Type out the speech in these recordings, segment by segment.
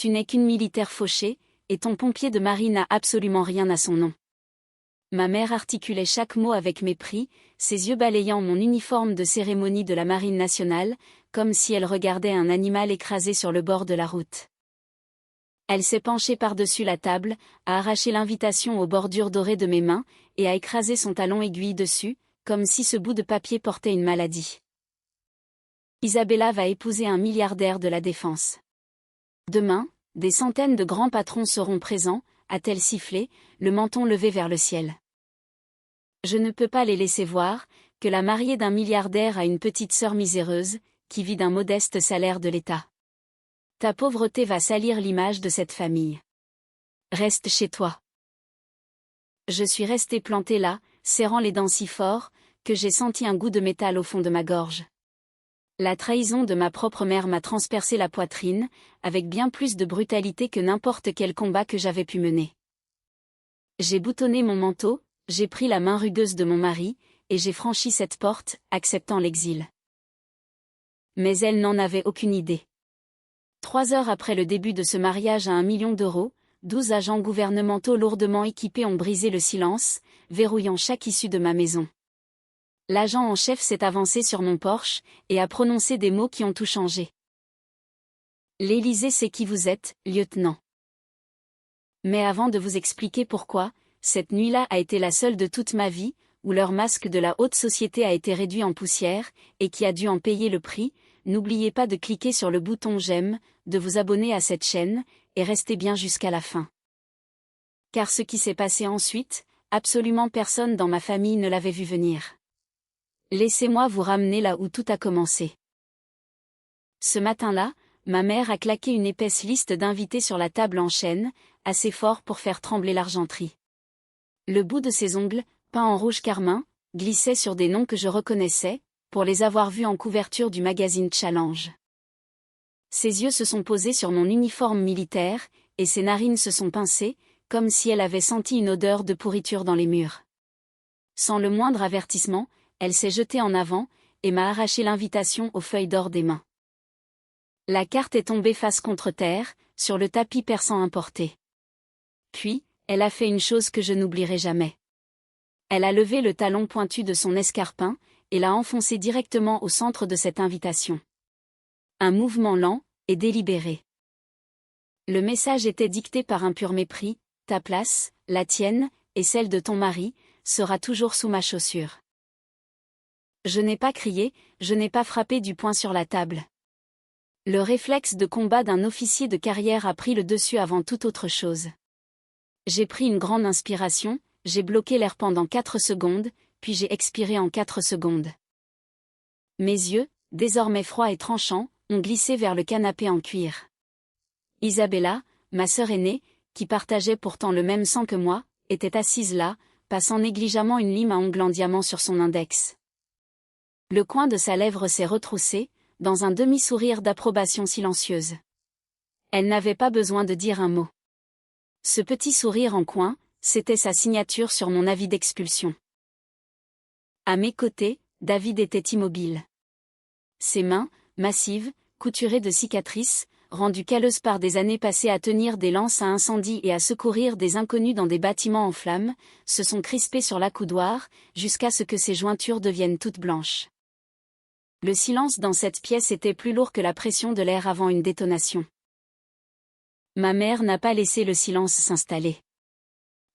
Tu n'es qu'une militaire fauchée, et ton pompier de marine n'a absolument rien à son nom. Ma mère articulait chaque mot avec mépris, ses yeux balayant mon uniforme de cérémonie de la marine nationale, comme si elle regardait un animal écrasé sur le bord de la route. Elle s'est penchée par-dessus la table, a arraché l'invitation aux bordures dorées de mes mains, et a écrasé son talon aiguille dessus, comme si ce bout de papier portait une maladie. Isabella va épouser un milliardaire de la défense. Demain, des centaines de grands patrons seront présents, a-t-elle sifflé, le menton levé vers le ciel. Je ne peux pas les laisser voir, que la mariée d'un milliardaire a une petite sœur miséreuse, qui vit d'un modeste salaire de l'État. Ta pauvreté va salir l'image de cette famille. Reste chez toi. Je suis restée plantée là, serrant les dents si fort, que j'ai senti un goût de métal au fond de ma gorge. La trahison de ma propre mère m'a transpercé la poitrine, avec bien plus de brutalité que n'importe quel combat que j'avais pu mener. J'ai boutonné mon manteau, j'ai pris la main rugueuse de mon mari, et j'ai franchi cette porte, acceptant l'exil. Mais elle n'en avait aucune idée. 3 heures après le début de ce mariage à 1 million d'euros, 12 agents gouvernementaux lourdement équipés ont brisé le silence, verrouillant chaque issue de ma maison. L'agent en chef s'est avancé sur mon porche, et a prononcé des mots qui ont tout changé. L'Élysée sait qui vous êtes, lieutenant. Mais avant de vous expliquer pourquoi, cette nuit-là a été la seule de toute ma vie, où leur masque de la haute société a été réduit en poussière, et qui a dû en payer le prix. N'oubliez pas de cliquer sur le bouton j'aime, de vous abonner à cette chaîne, et restez bien jusqu'à la fin. Car ce qui s'est passé ensuite, absolument personne dans ma famille ne l'avait vu venir. Laissez-moi vous ramener là où tout a commencé. Ce matin-là, ma mère a claqué une épaisse liste d'invités sur la table en chêne, assez fort pour faire trembler l'argenterie. Le bout de ses ongles, peints en rouge carmin, glissait sur des noms que je reconnaissais, pour les avoir vus en couverture du magazine Challenge. Ses yeux se sont posés sur mon uniforme militaire, et ses narines se sont pincées, comme si elle avait senti une odeur de pourriture dans les murs. Sans le moindre avertissement, elle s'est jetée en avant, et m'a arraché l'invitation aux feuilles d'or des mains. La carte est tombée face contre terre, sur le tapis persan importé. Puis, elle a fait une chose que je n'oublierai jamais. Elle a levé le talon pointu de son escarpin, et l'a enfoncé directement au centre de cette invitation. Un mouvement lent, et délibéré. Le message était dicté par un pur mépris: ta place, la tienne, et celle de ton mari, sera toujours sous ma chaussure. Je n'ai pas crié, je n'ai pas frappé du poing sur la table. Le réflexe de combat d'un officier de carrière a pris le dessus avant toute autre chose. J'ai pris une grande inspiration, j'ai bloqué l'air pendant 4 secondes, puis j'ai expiré en 4 secondes. Mes yeux, désormais froids et tranchants, ont glissé vers le canapé en cuir. Isabella, ma sœur aînée, qui partageait pourtant le même sang que moi, était assise là, passant négligemment une lime à ongles en diamant sur son index. Le coin de sa lèvre s'est retroussé, dans un demi-sourire d'approbation silencieuse. Elle n'avait pas besoin de dire un mot. Ce petit sourire en coin, c'était sa signature sur mon avis d'expulsion. À mes côtés, David était immobile. Ses mains, massives, couturées de cicatrices, rendues calleuses par des années passées à tenir des lances à incendie et à secourir des inconnus dans des bâtiments en flammes, se sont crispées sur l'accoudoir, jusqu'à ce que ses jointures deviennent toutes blanches. Le silence dans cette pièce était plus lourd que la pression de l'air avant une détonation. Ma mère n'a pas laissé le silence s'installer.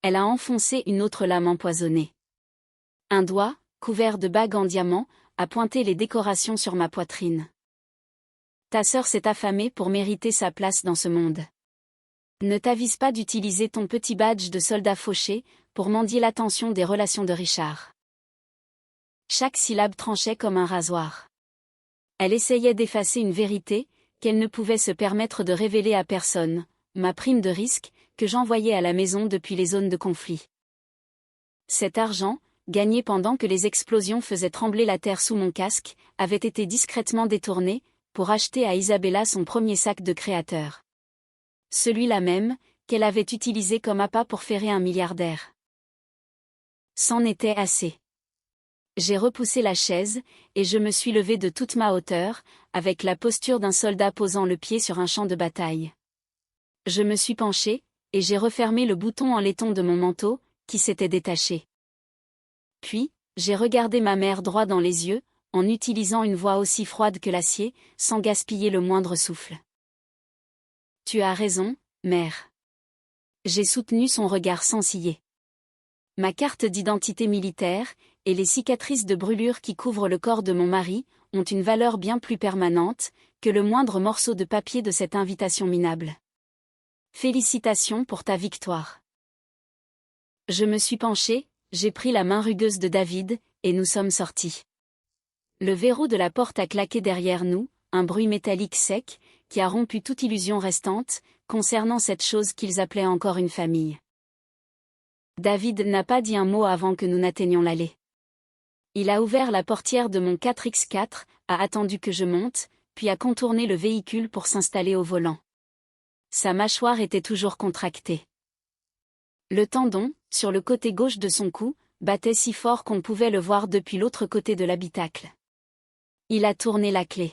Elle a enfoncé une autre lame empoisonnée. Un doigt, couvert de bagues en diamant, a pointé les décorations sur ma poitrine. Ta sœur s'est affamée pour mériter sa place dans ce monde. Ne t'avise pas d'utiliser ton petit badge de soldat fauché pour mendier l'attention des relations de Richard. Chaque syllabe tranchait comme un rasoir. Elle essayait d'effacer une vérité, qu'elle ne pouvait se permettre de révéler à personne, ma prime de risque, que j'envoyais à la maison depuis les zones de conflit. Cet argent, gagné pendant que les explosions faisaient trembler la terre sous mon casque, avait été discrètement détourné, pour acheter à Isabella son premier sac de créateur. Celui-là même, qu'elle avait utilisé comme appât pour ferrer un milliardaire. C'en était assez. J'ai repoussé la chaise, et je me suis levée de toute ma hauteur, avec la posture d'un soldat posant le pied sur un champ de bataille. Je me suis penchée, et j'ai refermé le bouton en laiton de mon manteau, qui s'était détaché. Puis, j'ai regardé ma mère droit dans les yeux, en utilisant une voix aussi froide que l'acier, sans gaspiller le moindre souffle. Tu as raison, mère. J'ai soutenu son regard sans ciller. Ma carte d'identité militaire, et les cicatrices de brûlure qui couvrent le corps de mon mari, ont une valeur bien plus permanente, que le moindre morceau de papier de cette invitation minable. Félicitations pour ta victoire. Je me suis penchée, j'ai pris la main rugueuse de David, et nous sommes sortis. Le verrou de la porte a claqué derrière nous, un bruit métallique sec, qui a rompu toute illusion restante, concernant cette chose qu'ils appelaient encore une famille. David n'a pas dit un mot avant que nous n'atteignions l'allée. Il a ouvert la portière de mon 4x4, a attendu que je monte, puis a contourné le véhicule pour s'installer au volant. Sa mâchoire était toujours contractée. Le tendon, sur le côté gauche de son cou, battait si fort qu'on pouvait le voir depuis l'autre côté de l'habitacle. Il a tourné la clé.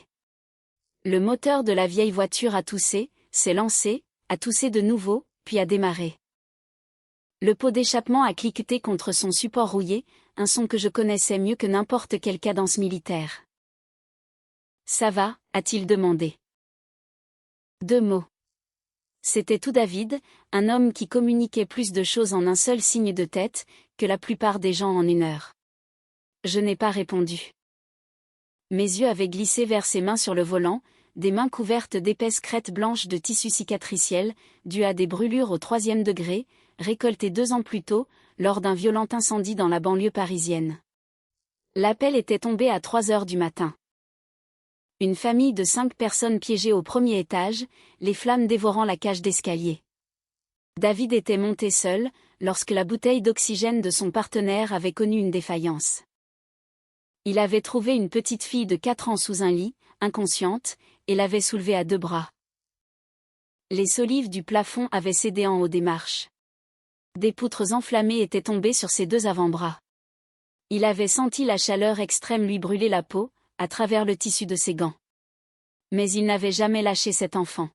Le moteur de la vieille voiture a toussé, s'est lancé, a toussé de nouveau, puis a démarré. Le pot d'échappement a cliqueté contre son support rouillé, un son que je connaissais mieux que n'importe quelle cadence militaire. « Ça va » a-t-il demandé. 2 mots. C'était tout David, un homme qui communiquait plus de choses en un seul signe de tête, que la plupart des gens en une heure. Je n'ai pas répondu. Mes yeux avaient glissé vers ses mains sur le volant, des mains couvertes d'épaisses crêtes blanches de tissu cicatriciel, dues à des brûlures au 3e degré, récoltées 2 ans plus tôt, lors d'un violent incendie dans la banlieue parisienne. L'appel était tombé à 3 heures du matin. Une famille de 5 personnes piégées au 1er étage, les flammes dévorant la cage d'escalier. David était monté seul, lorsque la bouteille d'oxygène de son partenaire avait connu une défaillance. Il avait trouvé une petite fille de 4 ans sous un lit, inconsciente, et l'avait soulevée à 2 bras. Les solives du plafond avaient cédé en haut des marches. Des poutres enflammées étaient tombées sur ses 2 avant-bras. Il avait senti la chaleur extrême lui brûler la peau, à travers le tissu de ses gants. Mais il n'avait jamais lâché cet enfant.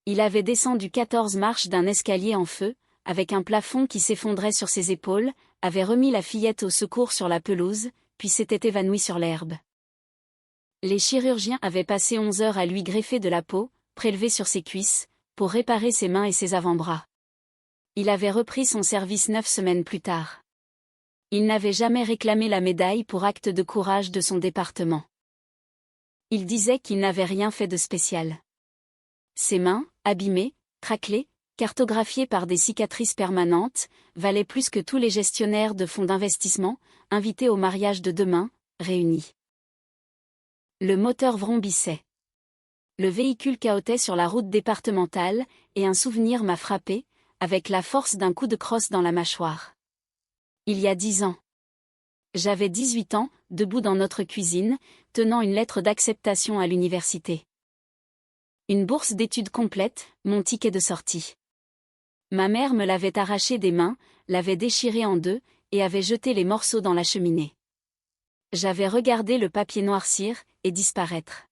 Il avait descendu 14 marches d'un escalier en feu, avec un plafond qui s'effondrait sur ses épaules, avait remis la fillette au secours sur la pelouse, puis s'était évanoui sur l'herbe. Les chirurgiens avaient passé 11 heures à lui greffer de la peau, prélevée sur ses cuisses, pour réparer ses mains et ses avant-bras. Il avait repris son service 9 semaines plus tard. Il n'avait jamais réclamé la médaille pour acte de courage de son département. Il disait qu'il n'avait rien fait de spécial. Ses mains, abîmées, craquelées, cartographiées par des cicatrices permanentes, valaient plus que tous les gestionnaires de fonds d'investissement, invités au mariage de demain, réunis. Le moteur vrombissait. Le véhicule cahotait sur la route départementale, et un souvenir m'a frappé, avec la force d'un coup de crosse dans la mâchoire. Il y a 10 ans. J'avais 18 ans, debout dans notre cuisine, tenant une lettre d'acceptation à l'université. Une bourse d'études complète, mon ticket de sortie. Ma mère me l'avait arraché des mains, l'avait déchiré en 2, et avait jeté les morceaux dans la cheminée. J'avais regardé le papier noircir, et disparaître.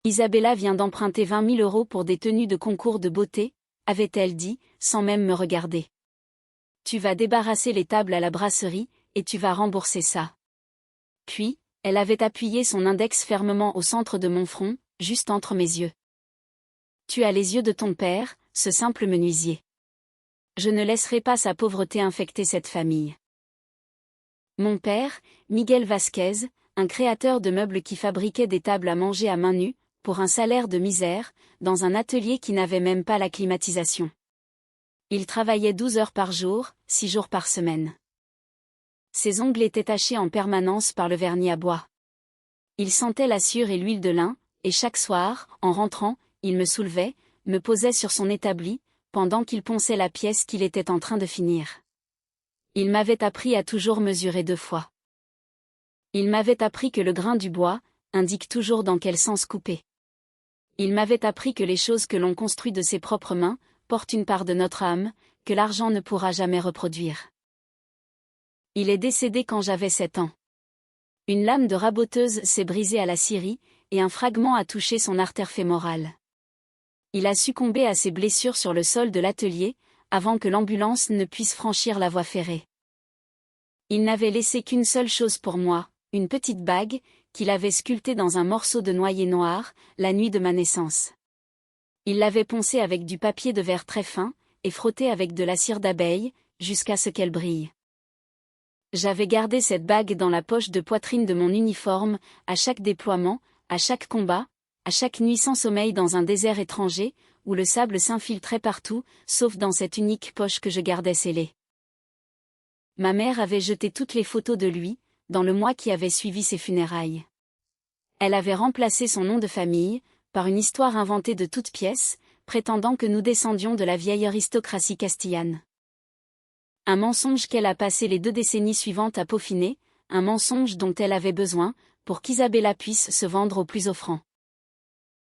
Isabella vient d'emprunter 20 000 € pour des tenues de concours de beauté, avait-elle dit, sans même me regarder. Tu vas débarrasser les tables à la brasserie, et tu vas rembourser ça. Puis, elle avait appuyé son index fermement au centre de mon front, juste entre mes yeux. Tu as les yeux de ton père, ce simple menuisier. Je ne laisserai pas sa pauvreté infecter cette famille. Mon père, Miguel Vasquez, un créateur de meubles qui fabriquait des tables à manger à main nue, pour un salaire de misère, dans un atelier qui n'avait même pas la climatisation. Il travaillait 12 heures par jour, 6 jours par semaine. Ses ongles étaient tachés en permanence par le vernis à bois. Il sentait la sueur et l'huile de lin, et chaque soir, en rentrant, il me soulevait, me posait sur son établi, pendant qu'il ponçait la pièce qu'il était en train de finir. Il m'avait appris à toujours mesurer 2 fois. Il m'avait appris que le grain du bois indique toujours dans quel sens couper. Il m'avait appris que les choses que l'on construit de ses propres mains portent une part de notre âme, que l'argent ne pourra jamais reproduire. Il est décédé quand j'avais 7 ans. Une lame de raboteuse s'est brisée à la scierie, et un fragment a touché son artère fémorale. Il a succombé à ses blessures sur le sol de l'atelier, avant que l'ambulance ne puisse franchir la voie ferrée. Il n'avait laissé qu'une seule chose pour moi, une petite bague, qu'il avait sculptée dans un morceau de noyer noir, la nuit de ma naissance. Il l'avait poncée avec du papier de verre très fin, et frottée avec de la cire d'abeille, jusqu'à ce qu'elle brille. J'avais gardé cette bague dans la poche de poitrine de mon uniforme, à chaque déploiement, à chaque combat, à chaque nuit sans sommeil dans un désert étranger, où le sable s'infiltrait partout, sauf dans cette unique poche que je gardais scellée. Ma mère avait jeté toutes les photos de lui, dans le mois qui avait suivi ses funérailles. Elle avait remplacé son nom de famille, par une histoire inventée de toutes pièces, prétendant que nous descendions de la vieille aristocratie castillane. Un mensonge qu'elle a passé les 2 décennies suivantes à peaufiner, un mensonge dont elle avait besoin, pour qu'Isabella puisse se vendre au plus offrant.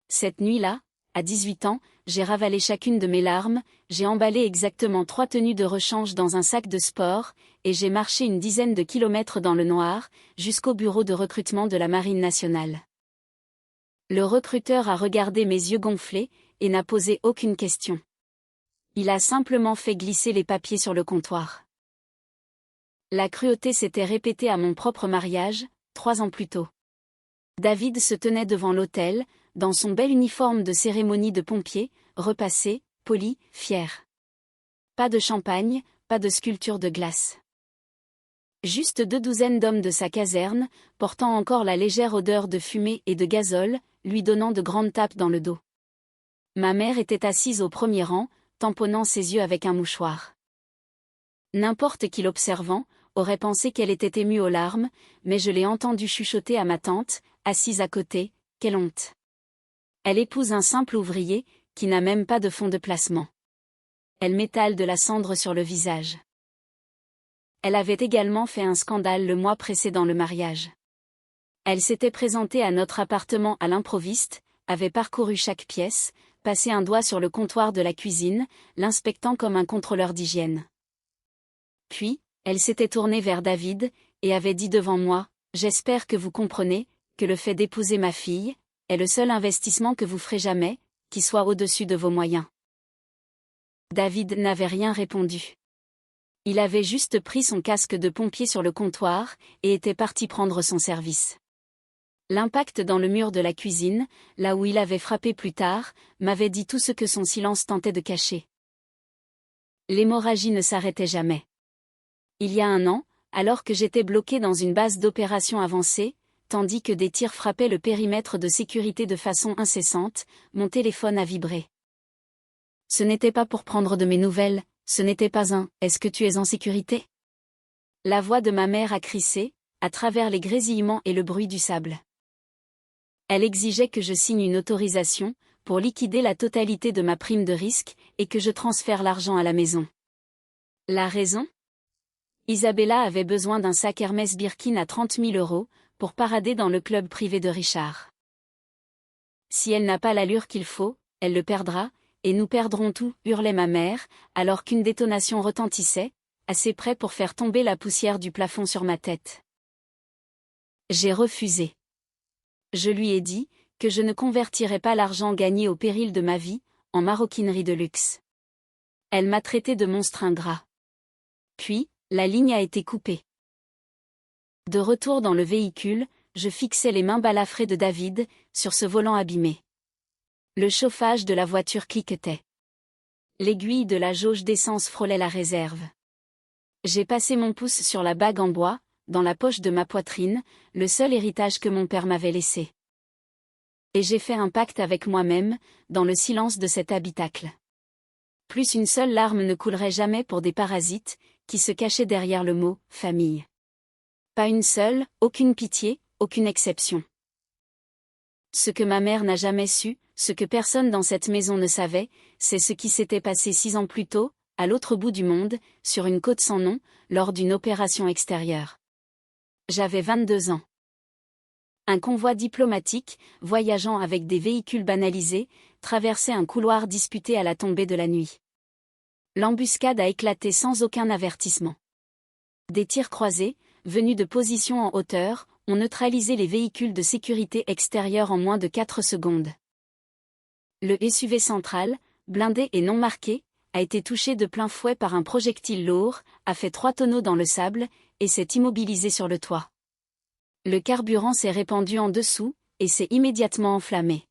Cette nuit-là, à 18 ans, j'ai ravalé chacune de mes larmes, j'ai emballé exactement 3 tenues de rechange dans un sac de sport, et j'ai marché une dizaine de kilomètres dans le noir, jusqu'au bureau de recrutement de la Marine nationale. Le recruteur a regardé mes yeux gonflés, et n'a posé aucune question. Il a simplement fait glisser les papiers sur le comptoir. La cruauté s'était répétée à mon propre mariage, 3 ans plus tôt. David se tenait devant l'autel, dans son bel uniforme de cérémonie de pompier, repassé, poli, fier. Pas de champagne, pas de sculpture de glace. Juste 2 douzaines d'hommes de sa caserne, portant encore la légère odeur de fumée et de gazole, lui donnant de grandes tapes dans le dos. Ma mère était assise au premier rang, tamponnant ses yeux avec un mouchoir. N'importe qui l'observant, aurait pensé qu'elle était émue aux larmes, mais je l'ai entendue chuchoter à ma tante, assise à côté, « Quelle honte !» Elle épouse un simple ouvrier, qui n'a même pas de fonds de placement. Elle m'étale de la cendre sur le visage. Elle avait également fait un scandale le mois précédent le mariage. Elle s'était présentée à notre appartement à l'improviste, avait parcouru chaque pièce, passé un doigt sur le comptoir de la cuisine, l'inspectant comme un contrôleur d'hygiène. Puis, elle s'était tournée vers David, et avait dit devant moi, « J'espère que vous comprenez, que le fait d'épouser ma fille, est le seul investissement que vous ferez jamais, qui soit au-dessus de vos moyens. » David n'avait rien répondu. Il avait juste pris son casque de pompier sur le comptoir, et était parti prendre son service. L'impact dans le mur de la cuisine, là où il avait frappé plus tard, m'avait dit tout ce que son silence tentait de cacher. L'hémorragie ne s'arrêtait jamais. Il y a 1 an, alors que j'étais bloqué dans une base d'opération avancée, tandis que des tirs frappaient le périmètre de sécurité de façon incessante, mon téléphone a vibré. Ce n'était pas pour prendre de mes nouvelles, ce n'était pas un « Est-ce que tu es en sécurité ?» La voix de ma mère a crissé, à travers les grésillements et le bruit du sable. Elle exigeait que je signe une autorisation, pour liquider la totalité de ma prime de risque, et que je transfère l'argent à la maison. La raison ? Isabella avait besoin d'un sac Hermès Birkin à 30 000 €, pour parader dans le club privé de Richard. Si elle n'a pas l'allure qu'il faut, elle le perdra, et nous perdrons tout, hurlait ma mère, alors qu'une détonation retentissait, assez près pour faire tomber la poussière du plafond sur ma tête. J'ai refusé. Je lui ai dit, que je ne convertirais pas l'argent gagné au péril de ma vie, en maroquinerie de luxe. Elle m'a traité de monstre ingrat. Puis, la ligne a été coupée. De retour dans le véhicule, je fixais les mains balafrées de David, sur ce volant abîmé. Le chauffage de la voiture cliquetait. L'aiguille de la jauge d'essence frôlait la réserve. J'ai passé mon pouce sur la bague en bois, dans la poche de ma poitrine, le seul héritage que mon père m'avait laissé. Et j'ai fait un pacte avec moi-même, dans le silence de cet habitacle. Plus une seule larme ne coulerait jamais pour des parasites, qui se cachaient derrière le mot « famille ». Pas une seule, aucune pitié, aucune exception. Ce que ma mère n'a jamais su, ce que personne dans cette maison ne savait, c'est ce qui s'était passé 6 ans plus tôt, à l'autre bout du monde, sur une côte sans nom, lors d'une opération extérieure. J'avais 22 ans. Un convoi diplomatique, voyageant avec des véhicules banalisés, traversait un couloir disputé à la tombée de la nuit. L'embuscade a éclaté sans aucun avertissement. Des tirs croisés, venus de positions en hauteur, ont neutralisé les véhicules de sécurité extérieure en moins de 4 secondes. Le SUV central, blindé et non marqué, a été touché de plein fouet par un projectile lourd, a fait 3 tonneaux dans le sable, et s'est immobilisé sur le toit. Le carburant s'est répandu en dessous, et s'est immédiatement enflammé.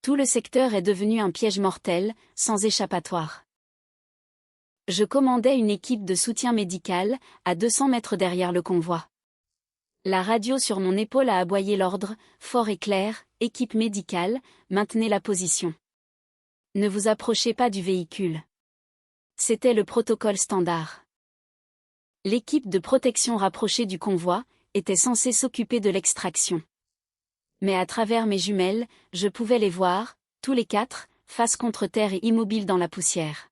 Tout le secteur est devenu un piège mortel, sans échappatoire. Je commandais une équipe de soutien médical, à 200 mètres derrière le convoi. La radio sur mon épaule a aboyé l'ordre, fort et clair, équipe médicale, maintenez la position. Ne vous approchez pas du véhicule. C'était le protocole standard. L'équipe de protection rapprochée du convoi était censée s'occuper de l'extraction. Mais à travers mes jumelles, je pouvais les voir, tous les 4, face contre terre et immobiles dans la poussière.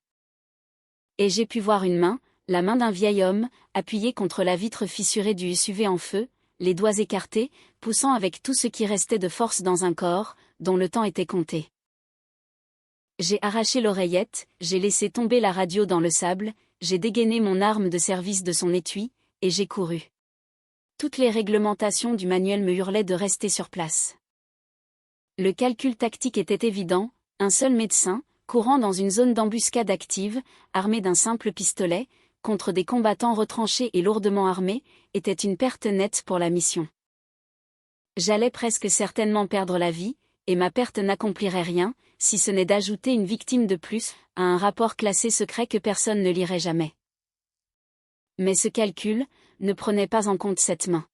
Et j'ai pu voir une main, la main d'un vieil homme, appuyée contre la vitre fissurée du SUV en feu, les doigts écartés, poussant avec tout ce qui restait de force dans un corps, dont le temps était compté. J'ai arraché l'oreillette, j'ai laissé tomber la radio dans le sable, j'ai dégainé mon arme de service de son étui, et j'ai couru. Toutes les réglementations du manuel me hurlaient de rester sur place. Le calcul tactique était évident, un seul médecin, courant dans une zone d'embuscade active, armé d'un simple pistolet, contre des combattants retranchés et lourdement armés, était une perte nette pour la mission. J'allais presque certainement perdre la vie, et ma perte n'accomplirait rien, si ce n'est d'ajouter une victime de plus, à un rapport classé secret que personne ne lirait jamais. Mais ce calcul ne prenait pas en compte cette main.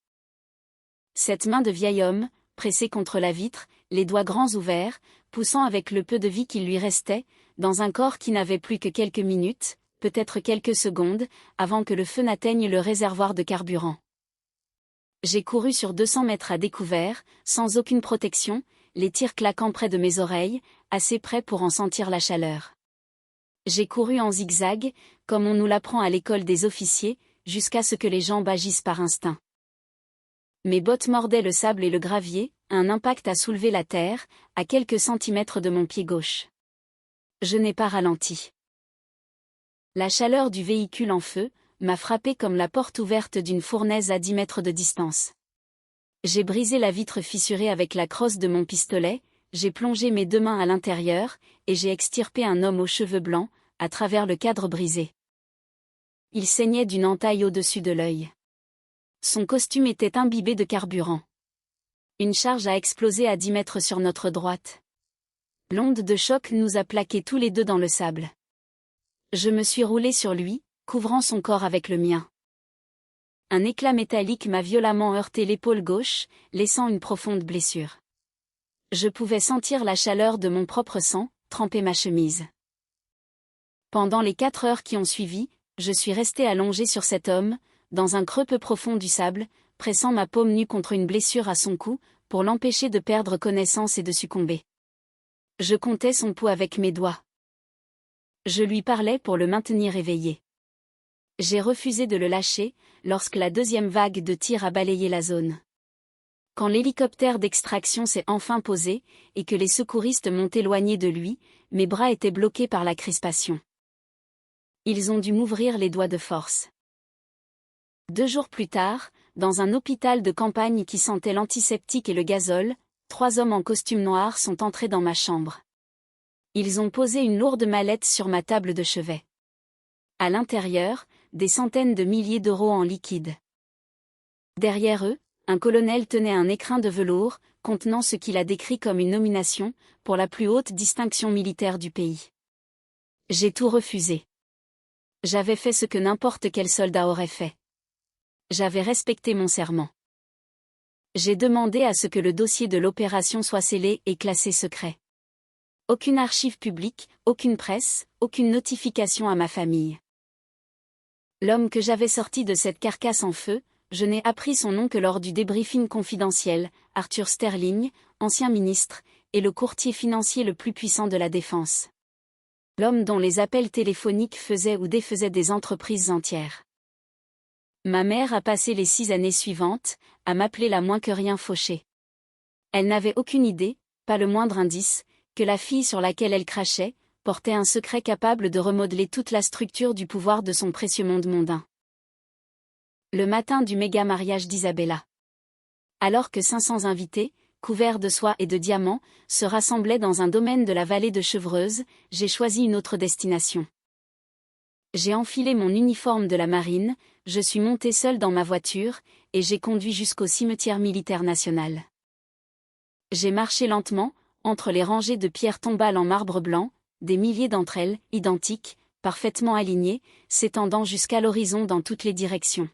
Cette main de vieil homme, pressée contre la vitre, les doigts grands ouverts, poussant avec le peu de vie qu'il lui restait, dans un corps qui n'avait plus que quelques minutes, peut-être quelques secondes, avant que le feu n'atteigne le réservoir de carburant. J'ai couru sur 200 mètres à découvert, sans aucune protection, les tirs claquant près de mes oreilles, assez près pour en sentir la chaleur. J'ai couru en zigzag, comme on nous l'apprend à l'école des officiers, jusqu'à ce que les jambes agissent par instinct. Mes bottes mordaient le sable et le gravier, un impact a soulevé la terre, à quelques centimètres de mon pied gauche. Je n'ai pas ralenti. La chaleur du véhicule en feu m'a frappé comme la porte ouverte d'une fournaise à 10 mètres de distance. J'ai brisé la vitre fissurée avec la crosse de mon pistolet, j'ai plongé mes 2 mains à l'intérieur, et j'ai extirpé un homme aux cheveux blancs, à travers le cadre brisé. Il saignait d'une entaille au-dessus de l'œil. Son costume était imbibé de carburant. Une charge a explosé à 10 mètres sur notre droite. L'onde de choc nous a plaqués tous les deux dans le sable. Je me suis roulé sur lui, couvrant son corps avec le mien. Un éclat métallique m'a violemment heurté l'épaule gauche, laissant une profonde blessure. Je pouvais sentir la chaleur de mon propre sang, tremper ma chemise. Pendant les 4 heures qui ont suivi, je suis resté allongé sur cet homme, dans un creux peu profond du sable, pressant ma paume nue contre une blessure à son cou, pour l'empêcher de perdre connaissance et de succomber. Je comptais son pouls avec mes doigts. Je lui parlais pour le maintenir éveillé. J'ai refusé de le lâcher, lorsque la 2e vague de tirs a balayé la zone. Quand l'hélicoptère d'extraction s'est enfin posé, et que les secouristes m'ont éloigné de lui, mes bras étaient bloqués par la crispation. Ils ont dû m'ouvrir les doigts de force. 2 jours plus tard, dans un hôpital de campagne qui sentait l'antiseptique et le gazole, 3 hommes en costume noir sont entrés dans ma chambre. Ils ont posé une lourde mallette sur ma table de chevet. À l'intérieur, des centaines de milliers d'euros en liquide. Derrière eux, un colonel tenait un écrin de velours, contenant ce qu'il a décrit comme une nomination, pour la plus haute distinction militaire du pays. J'ai tout refusé. J'avais fait ce que n'importe quel soldat aurait fait. J'avais respecté mon serment. J'ai demandé à ce que le dossier de l'opération soit scellé et classé secret. Aucune archive publique, aucune presse, aucune notification à ma famille. L'homme que j'avais sorti de cette carcasse en feu, je n'ai appris son nom que lors du débriefing confidentiel, Arthur Sterling, ancien ministre, et le courtier financier le plus puissant de la défense. L'homme dont les appels téléphoniques faisaient ou défaisaient des entreprises entières. Ma mère a passé les 6 années suivantes, à m'appeler la moins que rien fauchée. Elle n'avait aucune idée, pas le moindre indice, que la fille sur laquelle elle crachait, portait un secret capable de remodeler toute la structure du pouvoir de son précieux monde mondain. Le matin du méga mariage d'Isabella. Alors que 500 invités, couverts de soie et de diamants, se rassemblaient dans un domaine de la vallée de Chevreuse. J'ai choisi une autre destination. J'ai enfilé mon uniforme de la marine, je suis monté seul dans ma voiture, et j'ai conduit jusqu'au cimetière militaire national. J'ai marché lentement, entre les rangées de pierres tombales en marbre blanc, des milliers d'entre elles, identiques, parfaitement alignées, s'étendant jusqu'à l'horizon dans toutes les directions.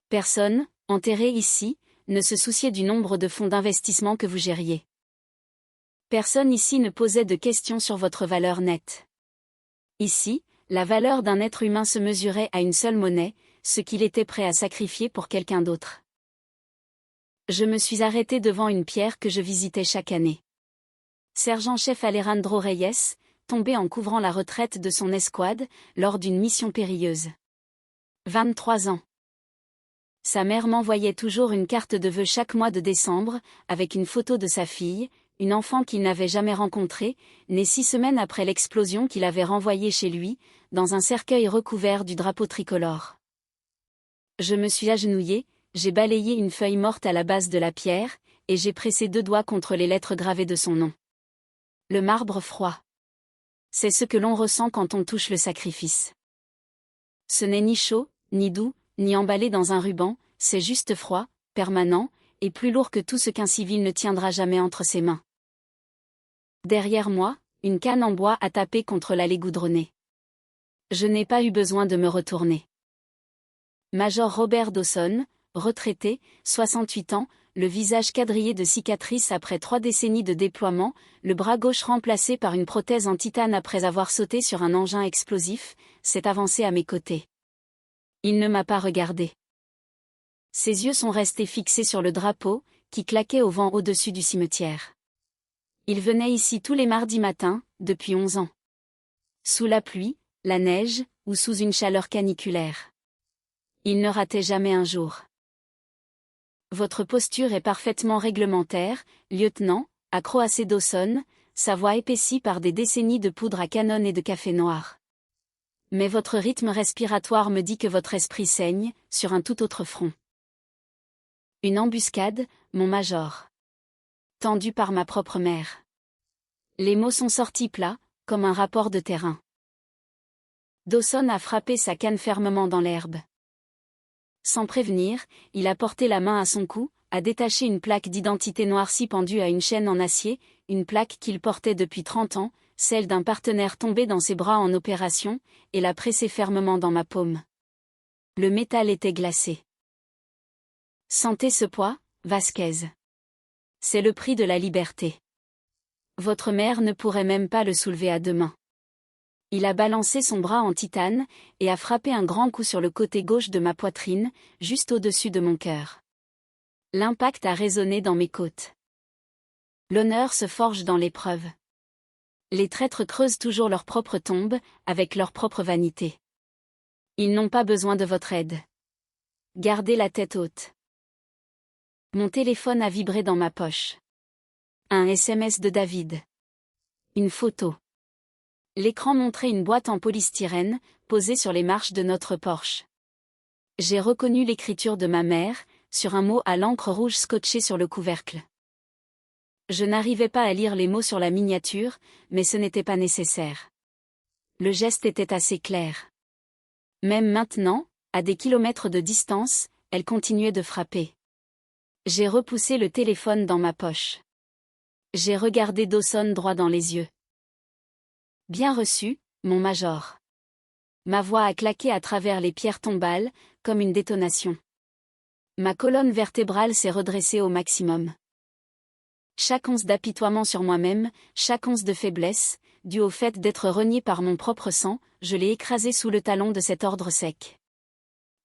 Personne, enterré ici, ne se souciait du nombre de fonds d'investissement que vous gériez. Personne ici ne posait de questions sur votre valeur nette. Ici, la valeur d'un être humain se mesurait à une seule monnaie, ce qu'il était prêt à sacrifier pour quelqu'un d'autre. Je me suis arrêté devant une pierre que je visitais chaque année. Sergent-chef Alejandro Reyes, tombé en couvrant la retraite de son escouade, lors d'une mission périlleuse. 23 ans. Sa mère m'envoyait toujours une carte de vœux chaque mois de décembre, avec une photo de sa fille, une enfant qu'il n'avait jamais rencontrée, née 6 semaines après l'explosion qu'il avait renvoyée chez lui, dans un cercueil recouvert du drapeau tricolore. Je me suis agenouillé, j'ai balayé une feuille morte à la base de la pierre, et j'ai pressé 2 doigts contre les lettres gravées de son nom. Le marbre froid. C'est ce que l'on ressent quand on touche le sacrifice. Ce n'est ni chaud, ni doux, ni emballé dans un ruban, c'est juste froid, permanent, et plus lourd que tout ce qu'un civil ne tiendra jamais entre ses mains. Derrière moi, une canne en bois a tapé contre l'allée goudronnée. Je n'ai pas eu besoin de me retourner. Major Robert Dawson, retraité, 68 ans, le visage quadrillé de cicatrices après 3 décennies de déploiement, le bras gauche remplacé par une prothèse en titane après avoir sauté sur un engin explosif, s'est avancé à mes côtés. Il ne m'a pas regardé. Ses yeux sont restés fixés sur le drapeau, qui claquait au vent au-dessus du cimetière. Il venait ici tous les mardis matins, depuis 11 ans. Sous la pluie, la neige, ou sous une chaleur caniculaire. Il ne ratait jamais un jour. Votre posture est parfaitement réglementaire, lieutenant, a croassé Dawson, sa voix épaissie par des décennies de poudre à canon et de café noir. Mais votre rythme respiratoire me dit que votre esprit saigne, sur un tout autre front. Une embuscade, mon major. Tendu par ma propre mère. Les mots sont sortis plats, comme un rapport de terrain. Dawson a frappé sa canne fermement dans l'herbe. Sans prévenir, il a porté la main à son cou, a détaché une plaque d'identité noircie pendue à une chaîne en acier, une plaque qu'il portait depuis 30 ans, celle d'un partenaire tombé dans ses bras en opération, et l'a pressée fermement dans ma paume. Le métal était glacé. Sentez ce poids, Vasquez. C'est le prix de la liberté. Votre mère ne pourrait même pas le soulever à 2 mains. Il a balancé son bras en titane, et a frappé un grand coup sur le côté gauche de ma poitrine, juste au-dessus de mon cœur. L'impact a résonné dans mes côtes. L'honneur se forge dans l'épreuve. Les traîtres creusent toujours leur propre tombe, avec leur propre vanité. Ils n'ont pas besoin de votre aide. Gardez la tête haute. Mon téléphone a vibré dans ma poche. Un SMS de David. Une photo. L'écran montrait une boîte en polystyrène, posée sur les marches de notre Porsche. J'ai reconnu l'écriture de ma mère, sur un mot à l'encre rouge scotché sur le couvercle. Je n'arrivais pas à lire les mots sur la miniature, mais ce n'était pas nécessaire. Le geste était assez clair. Même maintenant, à des kilomètres de distance, elle continuait de frapper. J'ai repoussé le téléphone dans ma poche. J'ai regardé Dawson droit dans les yeux. Bien reçu, mon major. Ma voix a claqué à travers les pierres tombales, comme une détonation. Ma colonne vertébrale s'est redressée au maximum. Chaque once d'apitoiement sur moi-même, chaque once de faiblesse, due au fait d'être renié par mon propre sang, je l'ai écrasé sous le talon de cet ordre sec.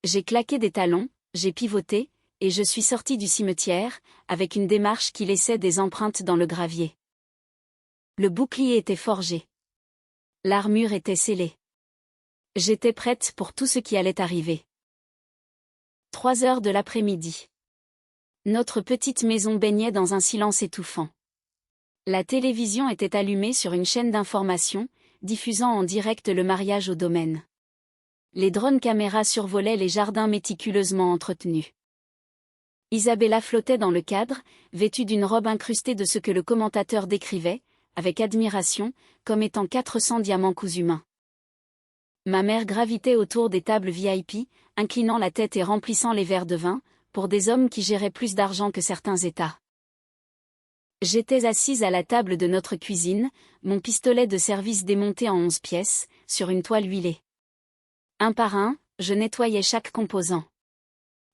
J'ai claqué des talons, j'ai pivoté, et je suis sorti du cimetière, avec une démarche qui laissait des empreintes dans le gravier. Le bouclier était forgé. L'armure était scellée. J'étais prête pour tout ce qui allait arriver. 3 heures de l'après-midi. Notre petite maison baignait dans un silence étouffant. La télévision était allumée sur une chaîne d'information, diffusant en direct le mariage au domaine. Les drones caméras survolaient les jardins méticuleusement entretenus. Isabella flottait dans le cadre, vêtue d'une robe incrustée de ce que le commentateur décrivait, avec admiration, comme étant 400 diamants cousus main. Ma mère gravitait autour des tables VIP, inclinant la tête et remplissant les verres de vin, pour des hommes qui géraient plus d'argent que certains États. J'étais assise à la table de notre cuisine, mon pistolet de service démonté en 11 pièces, sur une toile huilée. Un par un, je nettoyais chaque composant.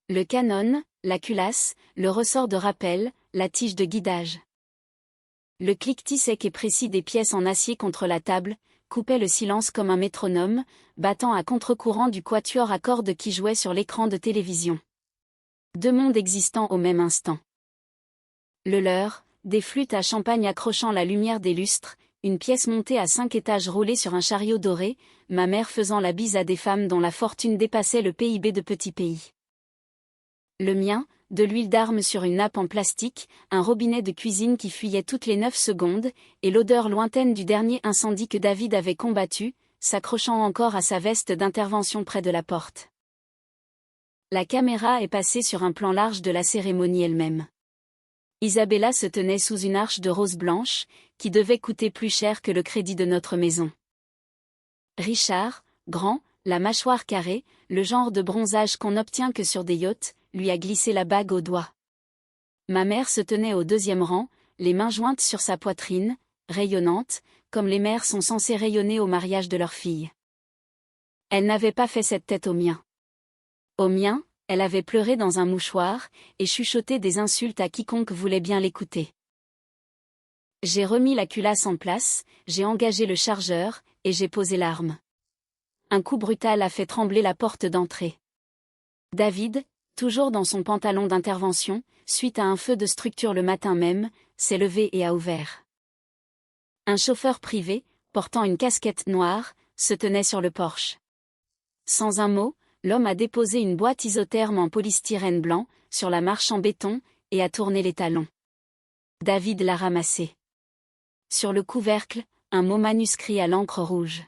Le canon, la culasse, le ressort de rappel, la tige de guidage. Le cliquetis sec et précis des pièces en acier contre la table coupait le silence comme un métronome, battant à contre-courant du quatuor à cordes qui jouait sur l'écran de télévision. Deux mondes existant au même instant. Le leur, des flûtes à champagne accrochant la lumière des lustres, une pièce montée à 5 étages roulée sur un chariot doré, ma mère faisant la bise à des femmes dont la fortune dépassait le PIB de petits pays. Le mien, de l'huile d'arme sur une nappe en plastique, un robinet de cuisine qui fuyait toutes les 9 secondes, et l'odeur lointaine du dernier incendie que David avait combattu, s'accrochant encore à sa veste d'intervention près de la porte. La caméra est passée sur un plan large de la cérémonie elle-même. Isabella se tenait sous une arche de rose blanche, qui devait coûter plus cher que le crédit de notre maison. Richard, grand, la mâchoire carrée, le genre de bronzage qu'on n'obtient que sur des yachts, lui a glissé la bague au doigt. Ma mère se tenait au 2e rang, les mains jointes sur sa poitrine, rayonnante, comme les mères sont censées rayonner au mariage de leur fille. Elle n'avait pas fait cette tête au mien. Au mien, elle avait pleuré dans un mouchoir, et chuchoté des insultes à quiconque voulait bien l'écouter. J'ai remis la culasse en place, j'ai engagé le chargeur, et j'ai posé l'arme. Un coup brutal a fait trembler la porte d'entrée. David, toujours dans son pantalon d'intervention, suite à un feu de structure le matin même, s'est levé et a ouvert. Un chauffeur privé, portant une casquette noire, se tenait sur le porche. Sans un mot, l'homme a déposé une boîte isotherme en polystyrène blanc, sur la marche en béton, et a tourné les talons. David l'a ramassé. Sur le couvercle, un mot manuscrit à l'encre rouge.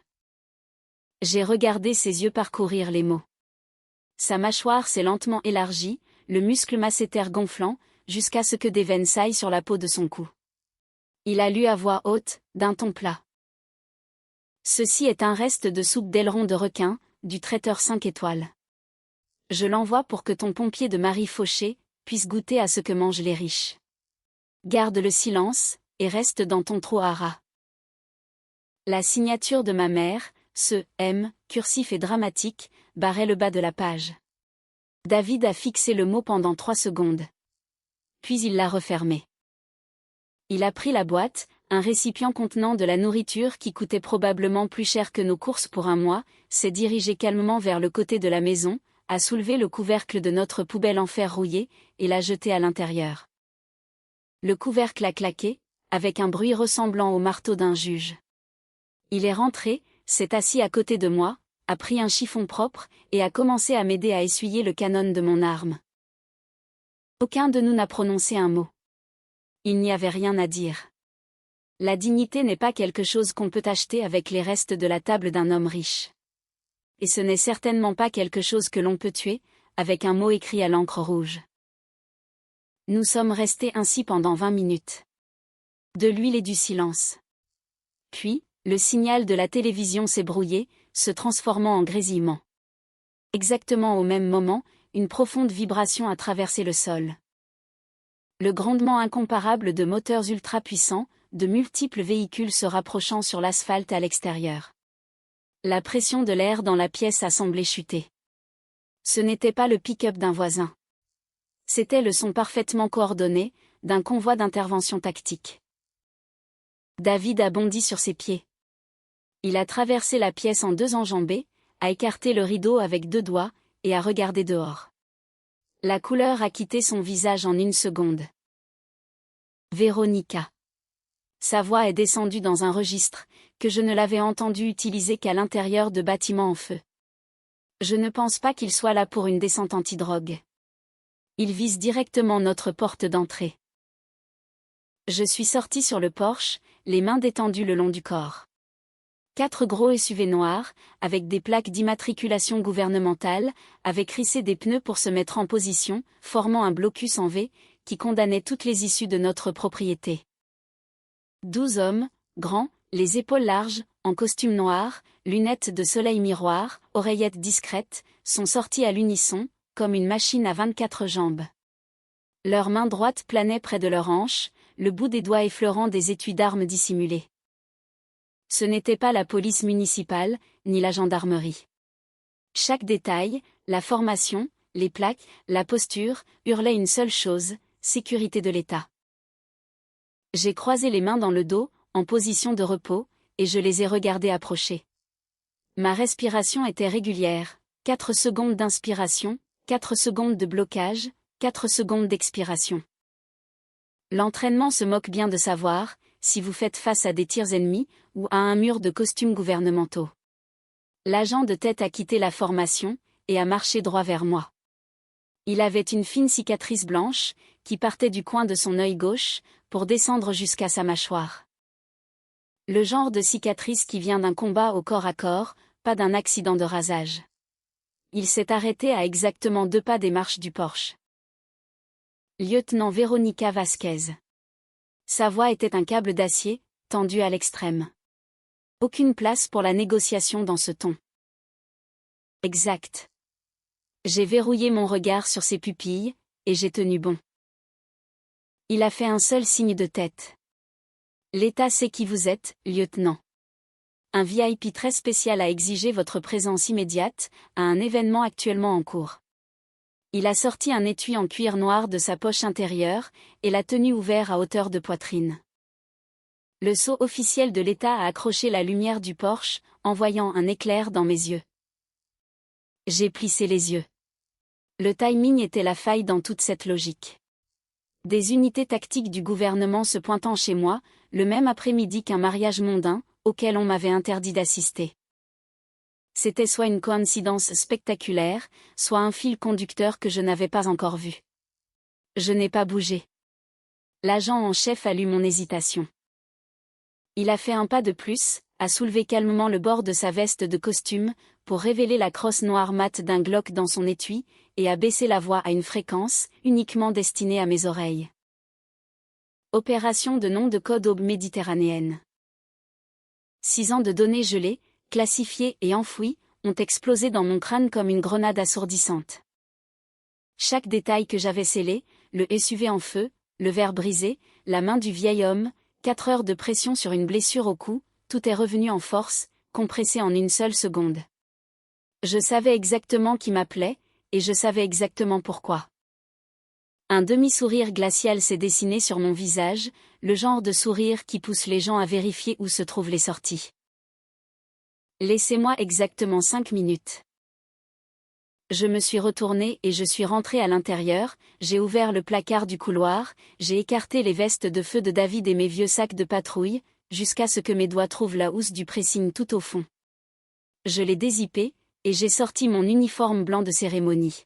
J'ai regardé ses yeux parcourir les mots. Sa mâchoire s'est lentement élargie, le muscle masséter gonflant, jusqu'à ce que des veines saillent sur la peau de son cou. Il a lu à voix haute, d'un ton plat. Ceci est un reste de soupe d'aileron de requin, du traiteur 5 étoiles. Je l'envoie pour que ton pompier de Marie Fauché puisse goûter à ce que mangent les riches. Garde le silence, et reste dans ton trou à rats. La signature de ma mère, ce M, cursif et dramatique, barrait le bas de la page. David a fixé le mot pendant 3 secondes. Puis il l'a refermé. Il a pris la boîte, un récipient contenant de la nourriture qui coûtait probablement plus cher que nos courses pour un mois, s'est dirigé calmement vers le côté de la maison, a soulevé le couvercle de notre poubelle en fer rouillé, et l'a jeté à l'intérieur. Le couvercle a claqué, avec un bruit ressemblant au marteau d'un juge. Il est rentré, s'est assis à côté de moi, a pris un chiffon propre, et a commencé à m'aider à essuyer le canon de mon arme. Aucun de nous n'a prononcé un mot. Il n'y avait rien à dire. La dignité n'est pas quelque chose qu'on peut acheter avec les restes de la table d'un homme riche. Et ce n'est certainement pas quelque chose que l'on peut tuer, avec un mot écrit à l'encre rouge. Nous sommes restés ainsi pendant 20 minutes. De l'huile et du silence. Puis, le signal de la télévision s'est brouillé, se transformant en grésillement. Exactement au même moment, une profonde vibration a traversé le sol. Le grondement incomparable de moteurs ultra-puissants, de multiples véhicules se rapprochant sur l'asphalte à l'extérieur. La pression de l'air dans la pièce a semblé chuter. Ce n'était pas le pick-up d'un voisin. C'était le son parfaitement coordonné, d'un convoi d'intervention tactique. David a bondi sur ses pieds. Il a traversé la pièce en 2 enjambées, a écarté le rideau avec 2 doigts, et a regardé dehors. La couleur a quitté son visage en 1 seconde. Véronica. Sa voix est descendue dans un registre, que je ne l'avais entendu utiliser qu'à l'intérieur de bâtiments en feu. Je ne pense pas qu'il soit là pour une descente antidrogue. Il vise directement notre porte d'entrée. Je suis sortie sur le porche, les mains détendues le long du corps. 4 gros SUV noirs, avec des plaques d'immatriculation gouvernementale, avaient crissé des pneus pour se mettre en position, formant un blocus en V, qui condamnait toutes les issues de notre propriété. 12 hommes, grands, les épaules larges, en costume noir, lunettes de soleil miroir, oreillettes discrètes, sont sortis à l'unisson, comme une machine à 24 jambes. Leurs mains droites planaient près de leurs hanches, le bout des doigts effleurant des étuis d'armes dissimulés. Ce n'était pas la police municipale, ni la gendarmerie. Chaque détail, la formation, les plaques, la posture, hurlait une seule chose, sécurité de l'État. J'ai croisé les mains dans le dos, en position de repos, et je les ai regardés approcher. Ma respiration était régulière, 4 secondes d'inspiration, 4 secondes de blocage, 4 secondes d'expiration. L'entraînement se moque bien de savoir, si vous faites face à des tirs ennemis, ou à un mur de costumes gouvernementaux. L'agent de tête a quitté la formation, et a marché droit vers moi. Il avait une fine cicatrice blanche, qui partait du coin de son œil gauche, pour descendre jusqu'à sa mâchoire. Le genre de cicatrice qui vient d'un combat au corps à corps, pas d'un accident de rasage. Il s'est arrêté à exactement 2 pas des marches du Porsche. Lieutenant Véronica Vasquez. Sa voix était un câble d'acier, tendu à l'extrême. Aucune place pour la négociation dans ce ton. Exact. J'ai verrouillé mon regard sur ses pupilles, et j'ai tenu bon. Il a fait un seul signe de tête. L'État sait qui vous êtes, lieutenant. Un VIP très spécial a exigé votre présence immédiate, à un événement actuellement en cours. Il a sorti un étui en cuir noir de sa poche intérieure, et l'a tenu ouvert à hauteur de poitrine. Le sceau officiel de l'État a accroché la lumière du Porsche, envoyant un éclair dans mes yeux. J'ai plissé les yeux. Le timing était la faille dans toute cette logique. Des unités tactiques du gouvernement se pointant chez moi, le même après-midi qu'un mariage mondain, auquel on m'avait interdit d'assister. C'était soit une coïncidence spectaculaire, soit un fil conducteur que je n'avais pas encore vu. Je n'ai pas bougé. L'agent en chef a lu mon hésitation. Il a fait un pas de plus, a soulevé calmement le bord de sa veste de costume, pour révéler la crosse noire mate d'un Glock dans son étui, et a baissé la voix à une fréquence, uniquement destinée à mes oreilles. Opération de nom de code Aube méditerranéenne. 6 ans de données gelées, classifiées et enfouies, ont explosé dans mon crâne comme une grenade assourdissante. Chaque détail que j'avais scellé, le SUV en feu, le verre brisé, la main du vieil homme, 4 heures de pression sur une blessure au cou, tout est revenu en force, compressé en une seule seconde. Je savais exactement qui m'appelait, et je savais exactement pourquoi. Un demi-sourire glacial s'est dessiné sur mon visage, le genre de sourire qui pousse les gens à vérifier où se trouvent les sorties. Laissez-moi exactement 5 minutes. Je me suis retournée et je suis rentrée à l'intérieur, j'ai ouvert le placard du couloir, j'ai écarté les vestes de feu de David et mes vieux sacs de patrouille, jusqu'à ce que mes doigts trouvent la housse du pressing tout au fond. Je l'ai dézippé, et j'ai sorti mon uniforme blanc de cérémonie.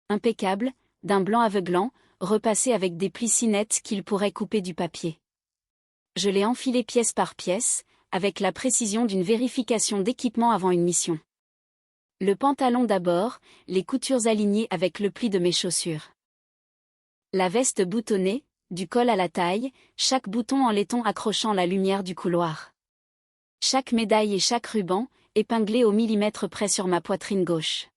Impeccable, d'un blanc aveuglant, repassé avec des plis si nets qu'il pourrait couper du papier. Je l'ai enfilé pièce par pièce, avec la précision d'une vérification d'équipement avant une mission. Le pantalon d'abord, les coutures alignées avec le pli de mes chaussures. La veste boutonnée, du col à la taille, chaque bouton en laiton accrochant la lumière du couloir. Chaque médaille et chaque ruban, épinglés au millimètre près sur ma poitrine gauche.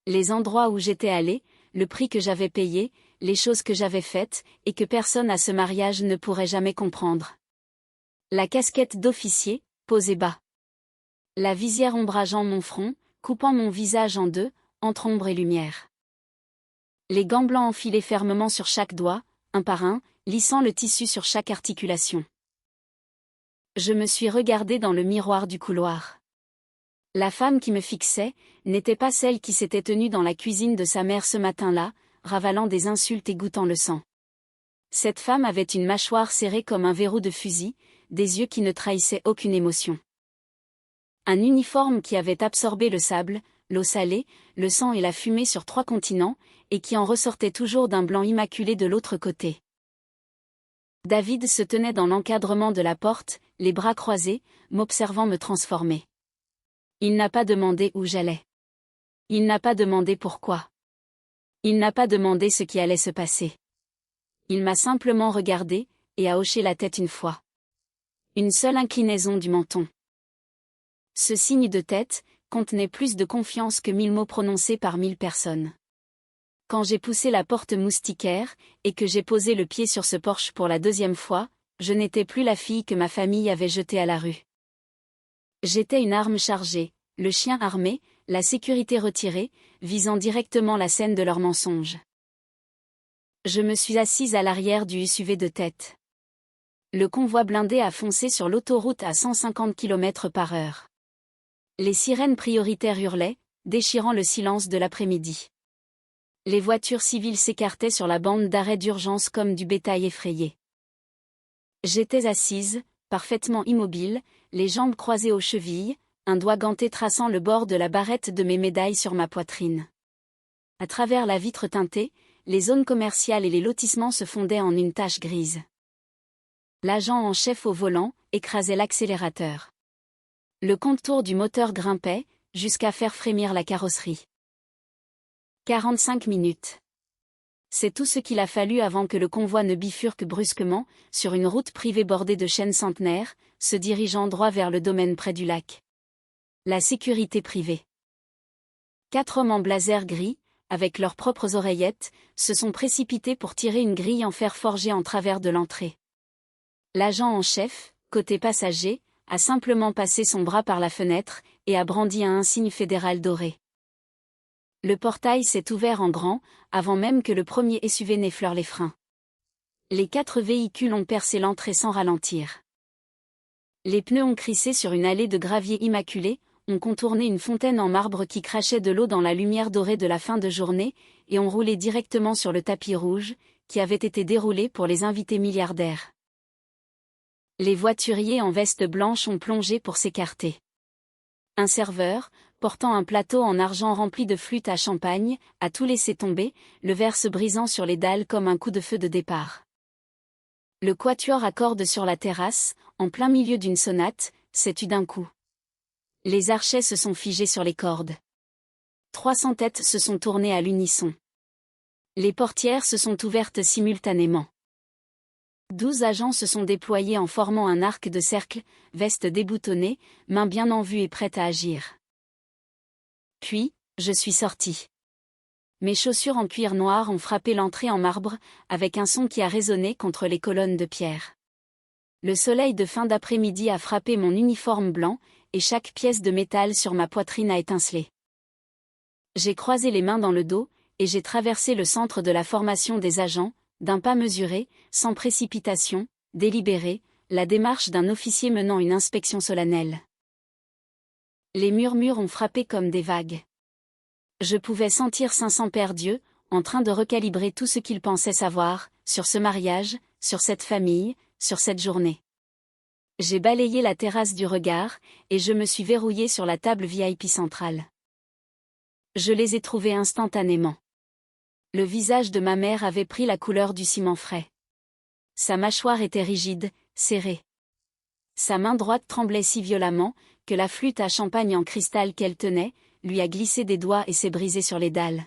Les endroits où j'étais allée, le prix que j'avais payé, les choses que j'avais faites, et que personne à ce mariage ne pourrait jamais comprendre. La casquette d'officier, posée bas. La visière ombrageant mon front, coupant mon visage en deux, entre ombre et lumière. Les gants blancs enfilés fermement sur chaque doigt, un par un, lissant le tissu sur chaque articulation. Je me suis regardée dans le miroir du couloir. La femme qui me fixait, n'était pas celle qui s'était tenue dans la cuisine de sa mère ce matin-là, ravalant des insultes et goûtant le sang. Cette femme avait une mâchoire serrée comme un verrou de fusil, des yeux qui ne trahissaient aucune émotion. Un uniforme qui avait absorbé le sable, l'eau salée, le sang et la fumée sur 3 continents, et qui en ressortait toujours d'un blanc immaculé de l'autre côté. David se tenait dans l'encadrement de la porte, les bras croisés, m'observant me transformer. Il n'a pas demandé où j'allais. Il n'a pas demandé pourquoi. Il n'a pas demandé ce qui allait se passer. Il m'a simplement regardé, et a hoché la tête une fois. Une seule inclinaison du menton. Ce signe de tête contenait plus de confiance que 1000 mots prononcés par 1000 personnes. Quand j'ai poussé la porte moustiquaire, et que j'ai posé le pied sur ce porche pour la 2e fois, je n'étais plus la fille que ma famille avait jetée à la rue. J'étais une arme chargée, le chien armé, la sécurité retirée, visant directement la scène de leurs mensonges. Je me suis assise à l'arrière du SUV de tête. Le convoi blindé a foncé sur l'autoroute à 150 km/h. Les sirènes prioritaires hurlaient, déchirant le silence de l'après-midi. Les voitures civiles s'écartaient sur la bande d'arrêt d'urgence comme du bétail effrayé. J'étais assise, parfaitement immobile, les jambes croisées aux chevilles, un doigt ganté traçant le bord de la barrette de mes médailles sur ma poitrine. À travers la vitre teintée, les zones commerciales et les lotissements se fondaient en une tache grise. L'agent en chef au volant écrasait l'accélérateur. Le contour du moteur grimpait, jusqu'à faire frémir la carrosserie. 45 minutes. C'est tout ce qu'il a fallu avant que le convoi ne bifurque brusquement, sur une route privée bordée de chênes centenaires, se dirigeant droit vers le domaine près du lac. La sécurité privée. 4 hommes en blazer gris, avec leurs propres oreillettes, se sont précipités pour tirer une grille en fer forgé en travers de l'entrée. L'agent en chef, côté passager, a simplement passé son bras par la fenêtre, et a brandi un insigne fédéral doré. Le portail s'est ouvert en grand, avant même que le premier SUV n'effleure les freins. Les 4 véhicules ont percé l'entrée sans ralentir. Les pneus ont crissé sur une allée de gravier immaculé, ont contourné une fontaine en marbre qui crachait de l'eau dans la lumière dorée de la fin de journée, et ont roulé directement sur le tapis rouge, qui avait été déroulé pour les invités milliardaires. Les voituriers en veste blanche ont plongé pour s'écarter. Un serveur, portant un plateau en argent rempli de flûtes à champagne, a tout laissé tomber, le verre se brisant sur les dalles comme un coup de feu de départ. Le quatuor à cordes sur la terrasse, en plein milieu d'une sonate, s'est tu d'un coup. Les archets se sont figés sur les cordes. 300 têtes se sont tournées à l'unisson. Les portières se sont ouvertes simultanément. 12 agents se sont déployés en formant un arc de cercle, veste déboutonnée, mains bien en vue et prêtes à agir. Puis, je suis sortie. Mes chaussures en cuir noir ont frappé l'entrée en marbre, avec un son qui a résonné contre les colonnes de pierre. Le soleil de fin d'après-midi a frappé mon uniforme blanc, et chaque pièce de métal sur ma poitrine a étincelé. J'ai croisé les mains dans le dos, et j'ai traversé le centre de la formation des agents, d'un pas mesuré, sans précipitation, délibéré, la démarche d'un officier menant une inspection solennelle. Les murmures ont frappé comme des vagues. Je pouvais sentir Saint-Sampère Dieu, en train de recalibrer tout ce qu'il pensait savoir, sur ce mariage, sur cette famille, sur cette journée. J'ai balayé la terrasse du regard, et je me suis verrouillé sur la table VIP centrale. Je les ai trouvés instantanément. Le visage de ma mère avait pris la couleur du ciment frais. Sa mâchoire était rigide, serrée. Sa main droite tremblait si violemment, que la flûte à champagne en cristal qu'elle tenait, lui a glissé des doigts et s'est brisée sur les dalles.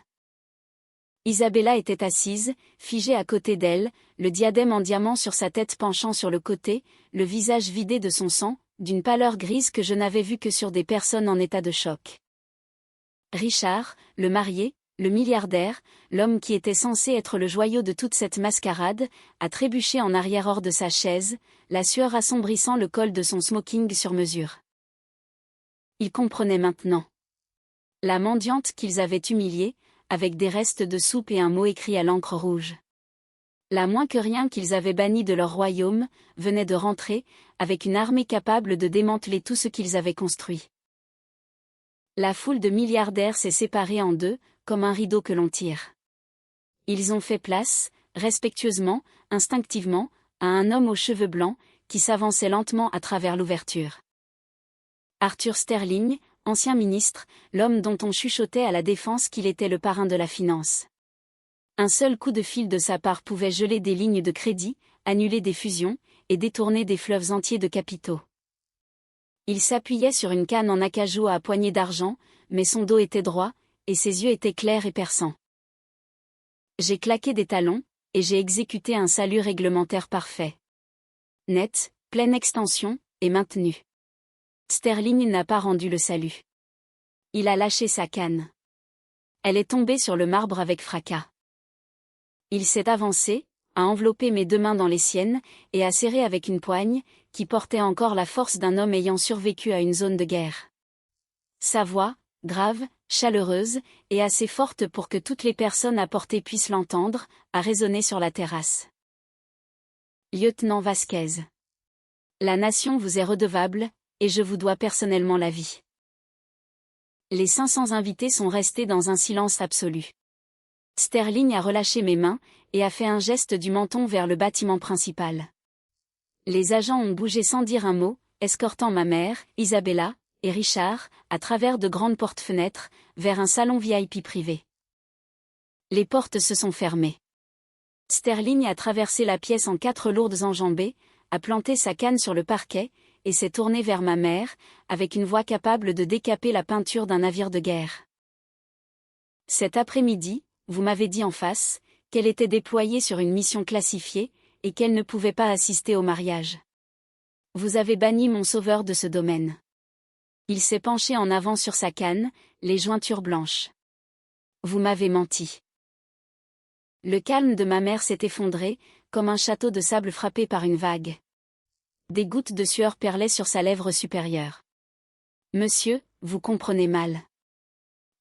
Isabella était assise, figée à côté d'elle, le diadème en diamant sur sa tête penchant sur le côté, le visage vidé de son sang, d'une pâleur grise que je n'avais vue que sur des personnes en état de choc. Richard, le marié, le milliardaire, l'homme qui était censé être le joyau de toute cette mascarade, a trébuché en arrière hors de sa chaise, la sueur assombrissant le col de son smoking sur mesure. Il comprenait maintenant. La mendiante qu'ils avaient humiliée, avec des restes de soupe et un mot écrit à l'encre rouge. La moins que rien qu'ils avaient banni de leur royaume, venait de rentrer, avec une armée capable de démanteler tout ce qu'ils avaient construit. La foule de milliardaires s'est séparée en deux, comme un rideau que l'on tire. Ils ont fait place, respectueusement, instinctivement, à un homme aux cheveux blancs, qui s'avançait lentement à travers l'ouverture. Arthur Sterling, ancien ministre, l'homme dont on chuchotait à la défense qu'il était le parrain de la finance. Un seul coup de fil de sa part pouvait geler des lignes de crédit, annuler des fusions, et détourner des fleuves entiers de capitaux. Il s'appuyait sur une canne en acajou à poignée d'argent, mais son dos était droit, et ses yeux étaient clairs et perçants. J'ai claqué des talons, et j'ai exécuté un salut réglementaire parfait. Net, pleine extension, et maintenu. Sterling n'a pas rendu le salut. Il a lâché sa canne. Elle est tombée sur le marbre avec fracas. Il s'est avancé, a enveloppé mes deux mains dans les siennes, et a serré avec une poigne, qui portait encore la force d'un homme ayant survécu à une zone de guerre. Sa voix, grave, chaleureuse, et assez forte pour que toutes les personnes à portée puissent l'entendre, a résonné sur la terrasse. Lieutenant Vasquez. La nation vous est redevable, et je vous dois personnellement la vie. Les 500 invités sont restés dans un silence absolu. Sterling a relâché mes mains, et a fait un geste du menton vers le bâtiment principal. Les agents ont bougé sans dire un mot, escortant ma mère, Isabella, et Richard, à travers de grandes portes-fenêtres, vers un salon VIP privé. Les portes se sont fermées. Sterling a traversé la pièce en 4 lourdes enjambées, a planté sa canne sur le parquet, et s'est tourné vers ma mère, avec une voix capable de décaper la peinture d'un navire de guerre. Cet après-midi, vous m'avez dit en face, qu'elle était déployée sur une mission classifiée, et qu'elle ne pouvait pas assister au mariage. Vous avez banni mon sauveur de ce domaine. Il s'est penché en avant sur sa canne, les jointures blanches. Vous m'avez menti. Le calme de ma mère s'est effondré, comme un château de sable frappé par une vague. Des gouttes de sueur perlaient sur sa lèvre supérieure. Monsieur, vous comprenez mal.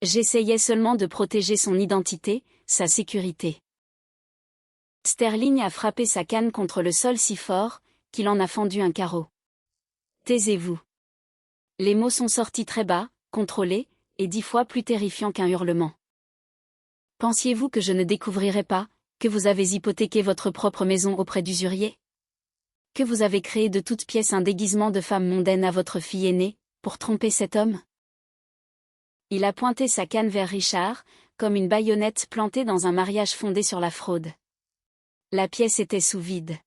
J'essayais seulement de protéger son identité, sa sécurité. Sterling a frappé sa canne contre le sol si fort, qu'il en a fendu un carreau. Taisez-vous. Les mots sont sortis très bas, contrôlés, et 10 fois plus terrifiants qu'un hurlement. Pensiez-vous que je ne découvrirais pas, que vous avez hypothéqué votre propre maison auprès d'usuriers? Que vous avez créé de toutes pièces un déguisement de femme mondaine à votre fille aînée, pour tromper cet homme? Il a pointé sa canne vers Richard, comme une baïonnette plantée dans un mariage fondé sur la fraude. La pièce était sous vide.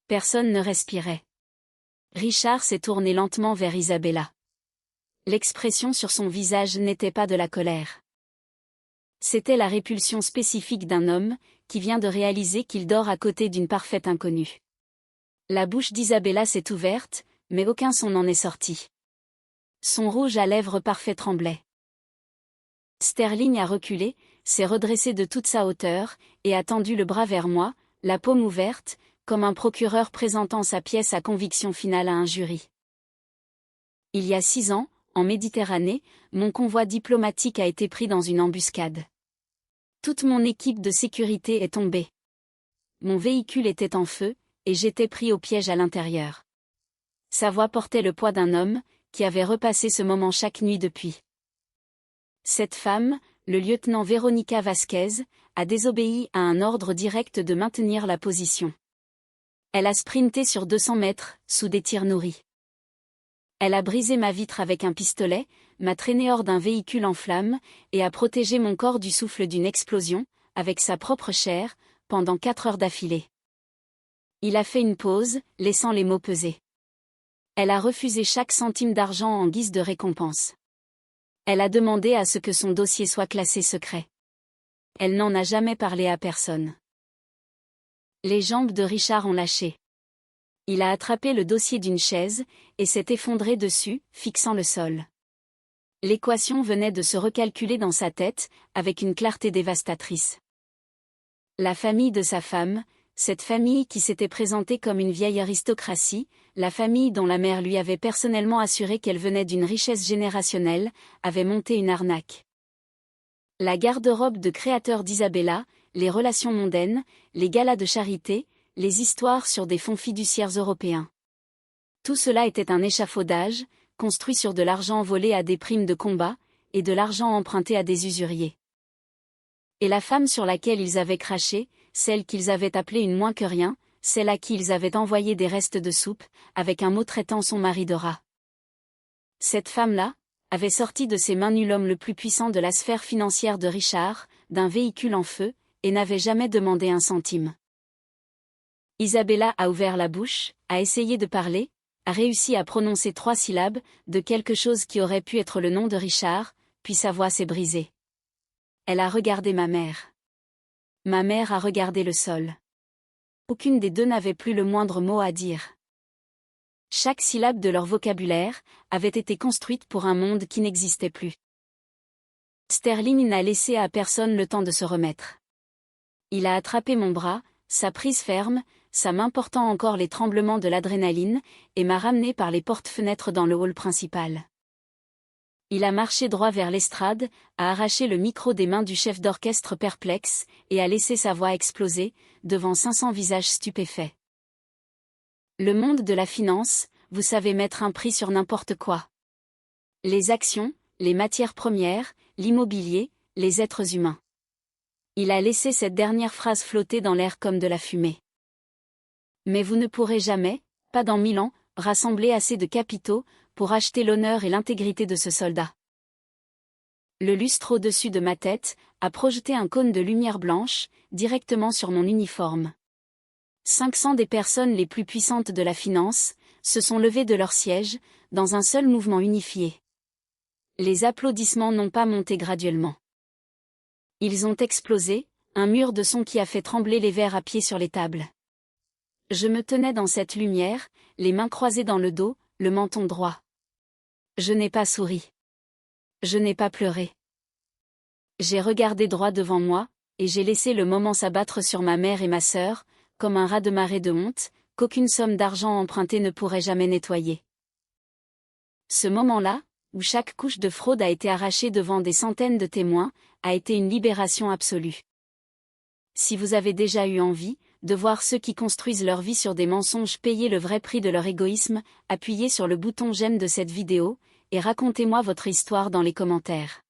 Personne ne respirait. Richard s'est tourné lentement vers Isabella. L'expression sur son visage n'était pas de la colère. C'était la répulsion spécifique d'un homme, qui vient de réaliser qu'il dort à côté d'une parfaite inconnue. La bouche d'Isabella s'est ouverte, mais aucun son n'en est sorti. Son rouge à lèvres parfait tremblait. Sterling a reculé, s'est redressé de toute sa hauteur, et a tendu le bras vers moi, la paume ouverte, comme un procureur présentant sa pièce à conviction finale à un jury. Il y a 6 ans, en Méditerranée, mon convoi diplomatique a été pris dans une embuscade. Toute mon équipe de sécurité est tombée. Mon véhicule était en feu, et j'étais pris au piège à l'intérieur. Sa voix portait le poids d'un homme, qui avait repassé ce moment chaque nuit depuis. Cette femme, le lieutenant Veronica Vasquez, a désobéi à un ordre direct de maintenir la position. Elle a sprinté sur 200 mètres, sous des tirs nourris. Elle a brisé ma vitre avec un pistolet, m'a traîné hors d'un véhicule en flammes, et a protégé mon corps du souffle d'une explosion, avec sa propre chair, pendant 4 heures d'affilée. Il a fait une pause, laissant les mots peser. Elle a refusé chaque centime d'argent en guise de récompense. Elle a demandé à ce que son dossier soit classé secret. Elle n'en a jamais parlé à personne. Les jambes de Richard ont lâché. Il a attrapé le dossier d'une chaise, et s'est effondré dessus, fixant le sol. L'équation venait de se recalculer dans sa tête, avec une clarté dévastatrice. La famille de sa femme, cette famille qui s'était présentée comme une vieille aristocratie, la famille dont la mère lui avait personnellement assuré qu'elle venait d'une richesse générationnelle, avait monté une arnaque. La garde-robe de créateur d'Isabella, les relations mondaines, les galas de charité, les histoires sur des fonds fiduciaires européens. Tout cela était un échafaudage, construit sur de l'argent volé à des primes de combat, et de l'argent emprunté à des usuriers. Et la femme sur laquelle ils avaient craché, celle qu'ils avaient appelée une moins que rien, celle à qui ils avaient envoyé des restes de soupe, avec un mot traitant son mari de rat. Cette femme-là, avait sorti de ses mains nues l'homme le plus puissant de la sphère financière de Richard, d'un véhicule en feu, et n'avait jamais demandé un centime. Isabella a ouvert la bouche, a essayé de parler, a réussi à prononcer 3 syllabes, de quelque chose qui aurait pu être le nom de Richard, puis sa voix s'est brisée. Elle a regardé ma mère. Ma mère a regardé le sol. Aucune des deux n'avait plus le moindre mot à dire. Chaque syllabe de leur vocabulaire avait été construite pour un monde qui n'existait plus. Sterling n'a laissé à personne le temps de se remettre. Il a attrapé mon bras, sa prise ferme, sa main portant encore les tremblements de l'adrénaline, et m'a ramené par les portes-fenêtres dans le hall principal. Il a marché droit vers l'estrade, a arraché le micro des mains du chef d'orchestre perplexe, et a laissé sa voix exploser, devant 500 visages stupéfaits. Le monde de la finance, vous savez mettre un prix sur n'importe quoi. Les actions, les matières premières, l'immobilier, les êtres humains. Il a laissé cette dernière phrase flotter dans l'air comme de la fumée. Mais vous ne pourrez jamais, pas dans 1000 ans, rassembler assez de capitaux pour acheter l'honneur et l'intégrité de ce soldat. Le lustre au-dessus de ma tête a projeté un cône de lumière blanche, directement sur mon uniforme. 500 des personnes les plus puissantes de la finance se sont levées de leur siège, dans un seul mouvement unifié. Les applaudissements n'ont pas monté graduellement. Ils ont explosé, un mur de son qui a fait trembler les verres à pied sur les tables. Je me tenais dans cette lumière, les mains croisées dans le dos, le menton droit. Je n'ai pas souri. Je n'ai pas pleuré. J'ai regardé droit devant moi, et j'ai laissé le moment s'abattre sur ma mère et ma sœur, comme un raz-de-marée de honte, qu'aucune somme d'argent empruntée ne pourrait jamais nettoyer. Ce moment-là, où chaque couche de fraude a été arrachée devant des centaines de témoins, a été une libération absolue. Si vous avez déjà eu envie de voir ceux qui construisent leur vie sur des mensonges payer le vrai prix de leur égoïsme, appuyez sur le bouton j'aime de cette vidéo, et racontez-moi votre histoire dans les commentaires.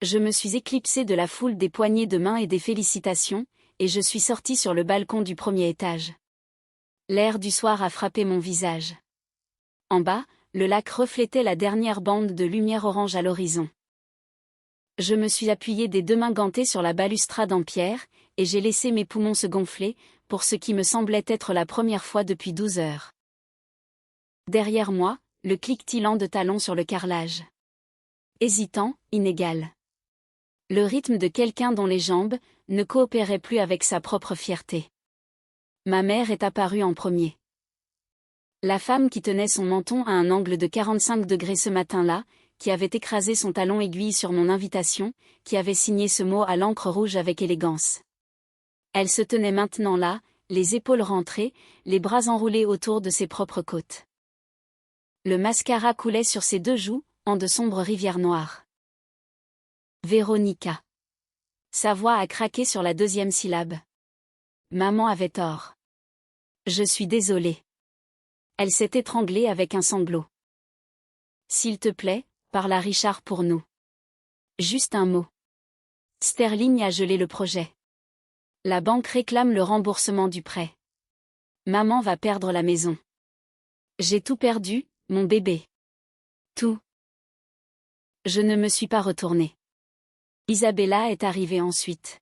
Je me suis éclipsée de la foule des poignées de main et des félicitations, et je suis sortie sur le balcon du premier étage. L'air du soir a frappé mon visage. En bas, le lac reflétait la dernière bande de lumière orange à l'horizon. Je me suis appuyée des 2 mains gantées sur la balustrade en pierre, et j'ai laissé mes poumons se gonfler, pour ce qui me semblait être la première fois depuis 12 heures. Derrière moi, le cliquetis lent de talons sur le carrelage. Hésitant, inégal. Le rythme de quelqu'un dont les jambes ne coopéraient plus avec sa propre fierté. Ma mère est apparue en premier. La femme qui tenait son menton à un angle de 45 degrés ce matin-là, qui avait écrasé son talon aiguille sur mon invitation, qui avait signé ce mot à l'encre rouge avec élégance. Elle se tenait maintenant là, les épaules rentrées, les bras enroulés autour de ses propres côtes. Le mascara coulait sur ses 2 joues, en de sombres rivières noires. Véronica. Sa voix a craqué sur la 2e syllabe. Maman avait tort. Je suis désolée. Elle s'est étranglée avec un sanglot. S'il te plaît, parle à Richard pour nous. Juste un mot. Sterling a gelé le projet. La banque réclame le remboursement du prêt. Maman va perdre la maison. J'ai tout perdu, mon bébé. Tout. Je ne me suis pas retournée. Isabella est arrivée ensuite.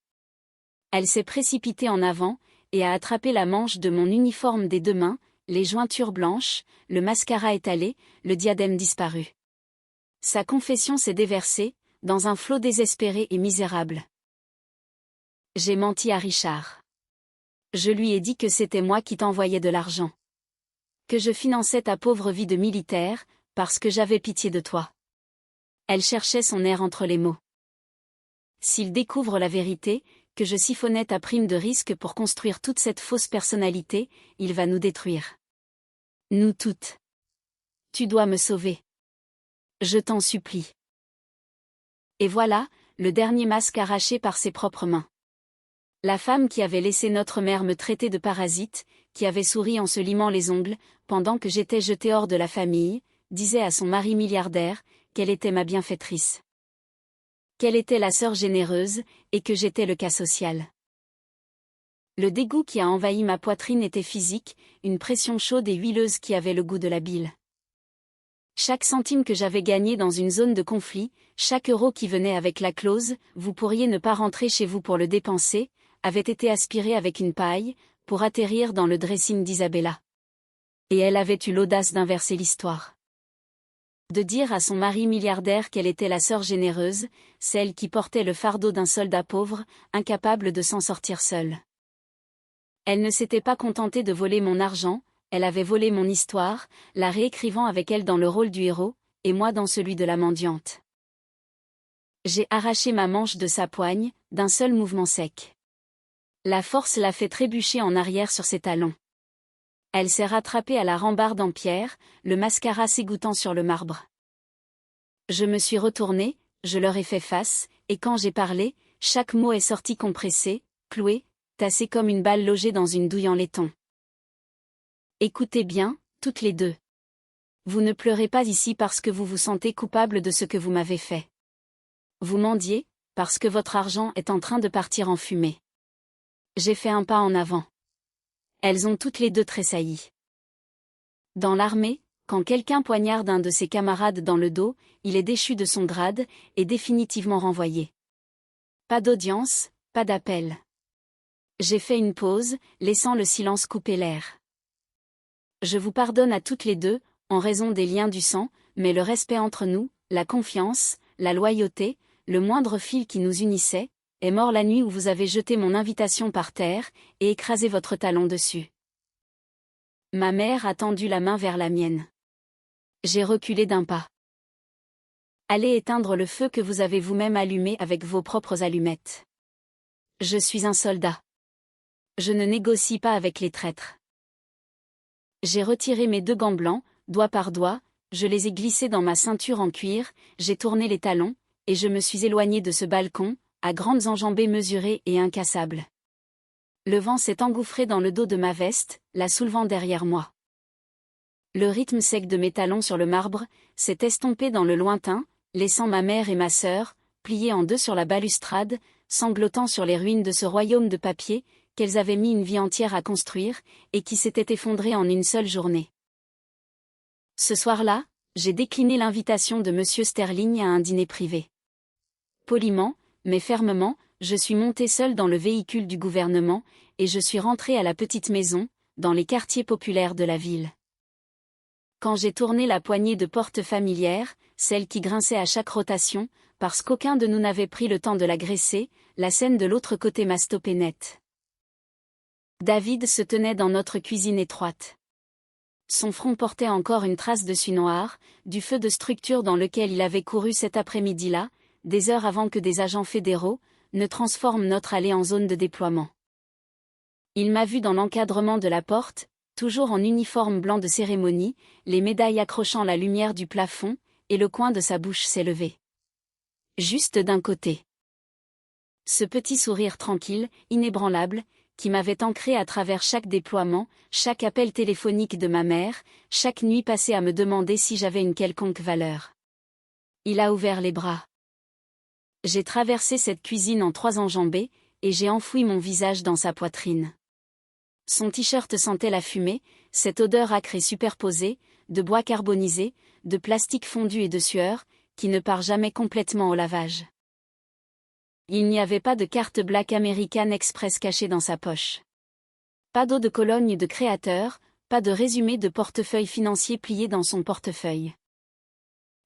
Elle s'est précipitée en avant, et a attrapé la manche de mon uniforme des 2 mains, les jointures blanches, le mascara étalé, le diadème disparu. Sa confession s'est déversée, dans un flot désespéré et misérable. J'ai menti à Richard. Je lui ai dit que c'était moi qui t'envoyais de l'argent. Que je finançais ta pauvre vie de militaire, parce que j'avais pitié de toi. Elle cherchait son air entre les mots. S'il découvre la vérité, que je siphonnais ta prime de risque pour construire toute cette fausse personnalité, il va nous détruire. Nous toutes. Tu dois me sauver. Je t'en supplie. Et voilà, le dernier masque arraché par ses propres mains. La femme qui avait laissé notre mère me traiter de parasite, qui avait souri en se limant les ongles, pendant que j'étais jetée hors de la famille, disait à son mari milliardaire, qu'elle était ma bienfaitrice. Qu'elle était la sœur généreuse, et que j'étais le cas social. Le dégoût qui a envahi ma poitrine était physique, une pression chaude et huileuse qui avait le goût de la bile. Chaque centime que j'avais gagné dans une zone de conflit, chaque euro qui venait avec la clause « vous pourriez ne pas rentrer chez vous pour le dépenser », avait été aspiré avec une paille, pour atterrir dans le dressing d'Isabella. Et elle avait eu l'audace d'inverser l'histoire. De dire à son mari milliardaire qu'elle était la sœur généreuse, celle qui portait le fardeau d'un soldat pauvre, incapable de s'en sortir seule. Elle ne s'était pas contentée de voler mon argent, elle avait volé mon histoire, la réécrivant avec elle dans le rôle du héros, et moi dans celui de la mendiante. J'ai arraché ma manche de sa poigne, d'un seul mouvement sec. La force l'a fait trébucher en arrière sur ses talons. Elle s'est rattrapée à la rambarde en pierre, le mascara s'égouttant sur le marbre. Je me suis retournée, je leur ai fait face, et quand j'ai parlé, chaque mot est sorti compressé, cloué, tassé comme une balle logée dans une douille en laiton. Écoutez bien, toutes les deux. Vous ne pleurez pas ici parce que vous vous sentez coupable de ce que vous m'avez fait. Vous mendiez, parce que votre argent est en train de partir en fumée. J'ai fait un pas en avant. Elles ont toutes les deux tressailli. Dans l'armée, quand quelqu'un poignarde un de ses camarades dans le dos, il est déchu de son grade, et définitivement renvoyé. Pas d'audience, pas d'appel. J'ai fait une pause, laissant le silence couper l'air. Je vous pardonne à toutes les deux, en raison des liens du sang, mais le respect entre nous, la confiance, la loyauté, le moindre fil qui nous unissait, est mort la nuit où vous avez jeté mon invitation par terre, et écrasé votre talon dessus. Ma mère a tendu la main vers la mienne. J'ai reculé d'un pas. Allez éteindre le feu que vous avez vous-même allumé avec vos propres allumettes. Je suis un soldat. Je ne négocie pas avec les traîtres. J'ai retiré mes 2 gants blancs, doigt par doigt, je les ai glissés dans ma ceinture en cuir, j'ai tourné les talons, et je me suis éloigné de ce balcon, à grandes enjambées mesurées et incassables. Le vent s'est engouffré dans le dos de ma veste, la soulevant derrière moi. Le rythme sec de mes talons sur le marbre s'est estompé dans le lointain, laissant ma mère et ma sœur, pliées en 2 sur la balustrade, sanglotant sur les ruines de ce royaume de papier, qu'elles avaient mis une vie entière à construire, et qui s'était effondré en une seule journée. Ce soir-là, j'ai décliné l'invitation de Monsieur Sterling à un dîner privé. Poliment, mais fermement, je suis montée seule dans le véhicule du gouvernement, et je suis rentrée à la petite maison, dans les quartiers populaires de la ville. Quand j'ai tourné la poignée de porte familière, celle qui grinçait à chaque rotation, parce qu'aucun de nous n'avait pris le temps de la graisser, la scène de l'autre côté m'a stoppé net. David se tenait dans notre cuisine étroite. Son front portait encore une trace de suie noire, du feu de structure dans lequel il avait couru cet après-midi-là, des heures avant que des agents fédéraux ne transforment notre allée en zone de déploiement. Il m'a vu dans l'encadrement de la porte, toujours en uniforme blanc de cérémonie, les médailles accrochant la lumière du plafond, et le coin de sa bouche s'est levé. Juste d'un côté. Ce petit sourire tranquille, inébranlable, qui m'avait ancré à travers chaque déploiement, chaque appel téléphonique de ma mère, chaque nuit passée à me demander si j'avais une quelconque valeur. Il a ouvert les bras. J'ai traversé cette cuisine en 3 enjambées, et j'ai enfoui mon visage dans sa poitrine. Son t-shirt sentait la fumée, cette odeur âcre et superposée, de bois carbonisé, de plastique fondu et de sueur, qui ne part jamais complètement au lavage. Il n'y avait pas de carte Black American Express cachée dans sa poche. Pas d'eau de Cologne de créateur, pas de résumé de portefeuille financier plié dans son portefeuille.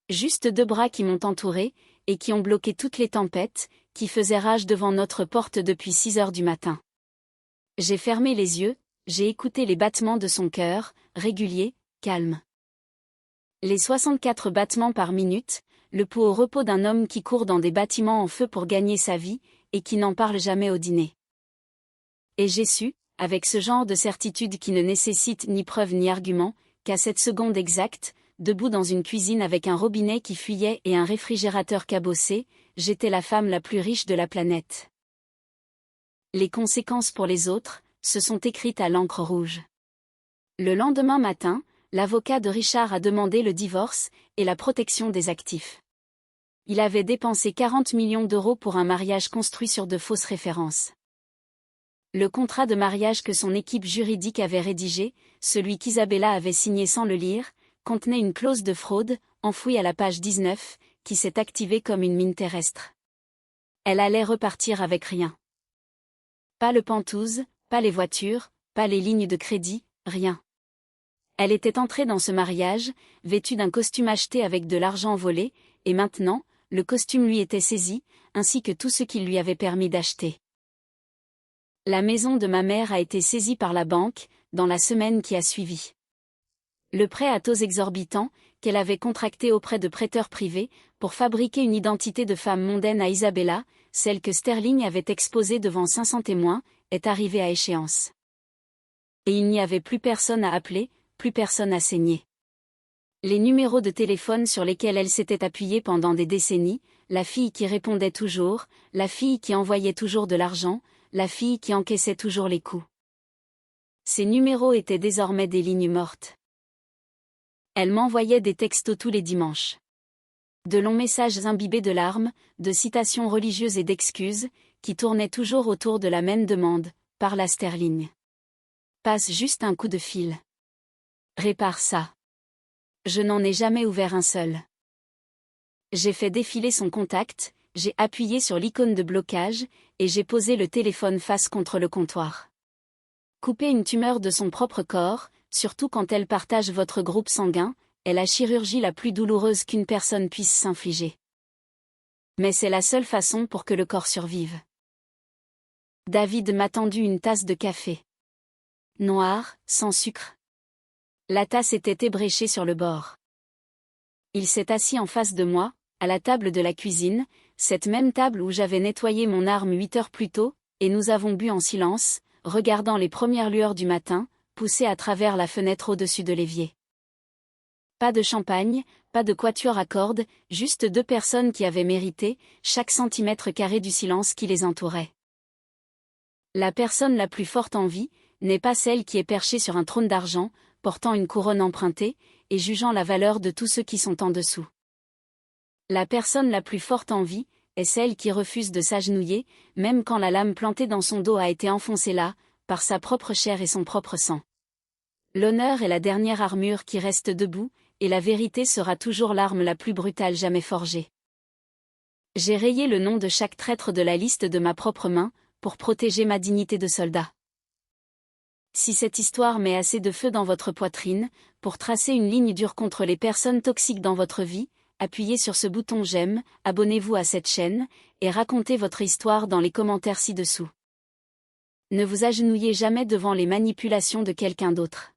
Juste 2 bras qui m'ont entouré, et qui ont bloqué toutes les tempêtes, qui faisaient rage devant notre porte depuis 6 heures du matin. J'ai fermé les yeux, j'ai écouté les battements de son cœur, réguliers, calmes. Les 64 battements par minute, le pouls au repos d'un homme qui court dans des bâtiments en feu pour gagner sa vie, et qui n'en parle jamais au dîner. Et j'ai su, avec ce genre de certitude qui ne nécessite ni preuve ni argument, qu'à cette seconde exacte, debout dans une cuisine avec un robinet qui fuyait et un réfrigérateur cabossé, j'étais la femme la plus riche de la planète. Les conséquences pour les autres se sont écrites à l'encre rouge. Le lendemain matin, l'avocat de Richard a demandé le divorce et la protection des actifs. Il avait dépensé 40 millions d'euros pour un mariage construit sur de fausses références. Le contrat de mariage que son équipe juridique avait rédigé, celui qu'Isabella avait signé sans le lire, contenait une clause de fraude, enfouie à la page 19, qui s'est activée comme une mine terrestre. Elle allait repartir avec rien. Pas le Penthouse, pas les voitures, pas les lignes de crédit, rien. Elle était entrée dans ce mariage, vêtue d'un costume acheté avec de l'argent volé, et maintenant, le costume lui était saisi, ainsi que tout ce qu'il lui avait permis d'acheter. La maison de ma mère a été saisie par la banque, dans la semaine qui a suivi. Le prêt à taux exorbitants, qu'elle avait contracté auprès de prêteurs privés, pour fabriquer une identité de femme mondaine à Isabella, celle que Sterling avait exposée devant 500 témoins, est arrivée à échéance. Et il n'y avait plus personne à appeler, plus personne à saigner. Les numéros de téléphone sur lesquels elle s'était appuyée pendant des décennies, la fille qui répondait toujours, la fille qui envoyait toujours de l'argent, la fille qui encaissait toujours les coups. Ces numéros étaient désormais des lignes mortes. Elle m'envoyait des textos tous les dimanches. De longs messages imbibés de larmes, de citations religieuses et d'excuses, qui tournaient toujours autour de la même demande, parle à Sterling. Passe juste un coup de fil. Répare ça. Je n'en ai jamais ouvert un seul. J'ai fait défiler son contact, j'ai appuyé sur l'icône de blocage, et j'ai posé le téléphone face contre le comptoir. Couper une tumeur de son propre corps, surtout quand elle partage votre groupe sanguin, est la chirurgie la plus douloureuse qu'une personne puisse s'infliger. Mais c'est la seule façon pour que le corps survive. David m'a tendu une tasse de café. Noir, sans sucre. La tasse était ébréchée sur le bord. Il s'est assis en face de moi, à la table de la cuisine, cette même table où j'avais nettoyé mon arme 8 heures plus tôt, et nous avons bu en silence, regardant les premières lueurs du matin, poussées à travers la fenêtre au-dessus de l'évier. Pas de champagne, pas de quatuor à cordes, juste deux personnes qui avaient mérité, chaque centimètre carré du silence qui les entourait. La personne la plus forte en vie, n'est pas celle qui est perchée sur un trône d'argent, portant une couronne empruntée, et jugeant la valeur de tous ceux qui sont en dessous. La personne la plus forte en vie, est celle qui refuse de s'agenouiller, même quand la lame plantée dans son dos a été enfoncée là, par sa propre chair et son propre sang. L'honneur est la dernière armure qui reste debout, et la vérité sera toujours l'arme la plus brutale jamais forgée. J'ai rayé le nom de chaque traître de la liste de ma propre main, pour protéger ma dignité de soldat. Si cette histoire met assez de feu dans votre poitrine, pour tracer une ligne dure contre les personnes toxiques dans votre vie, appuyez sur ce bouton j'aime, abonnez-vous à cette chaîne, et racontez votre histoire dans les commentaires ci-dessous. Ne vous agenouillez jamais devant les manipulations de quelqu'un d'autre.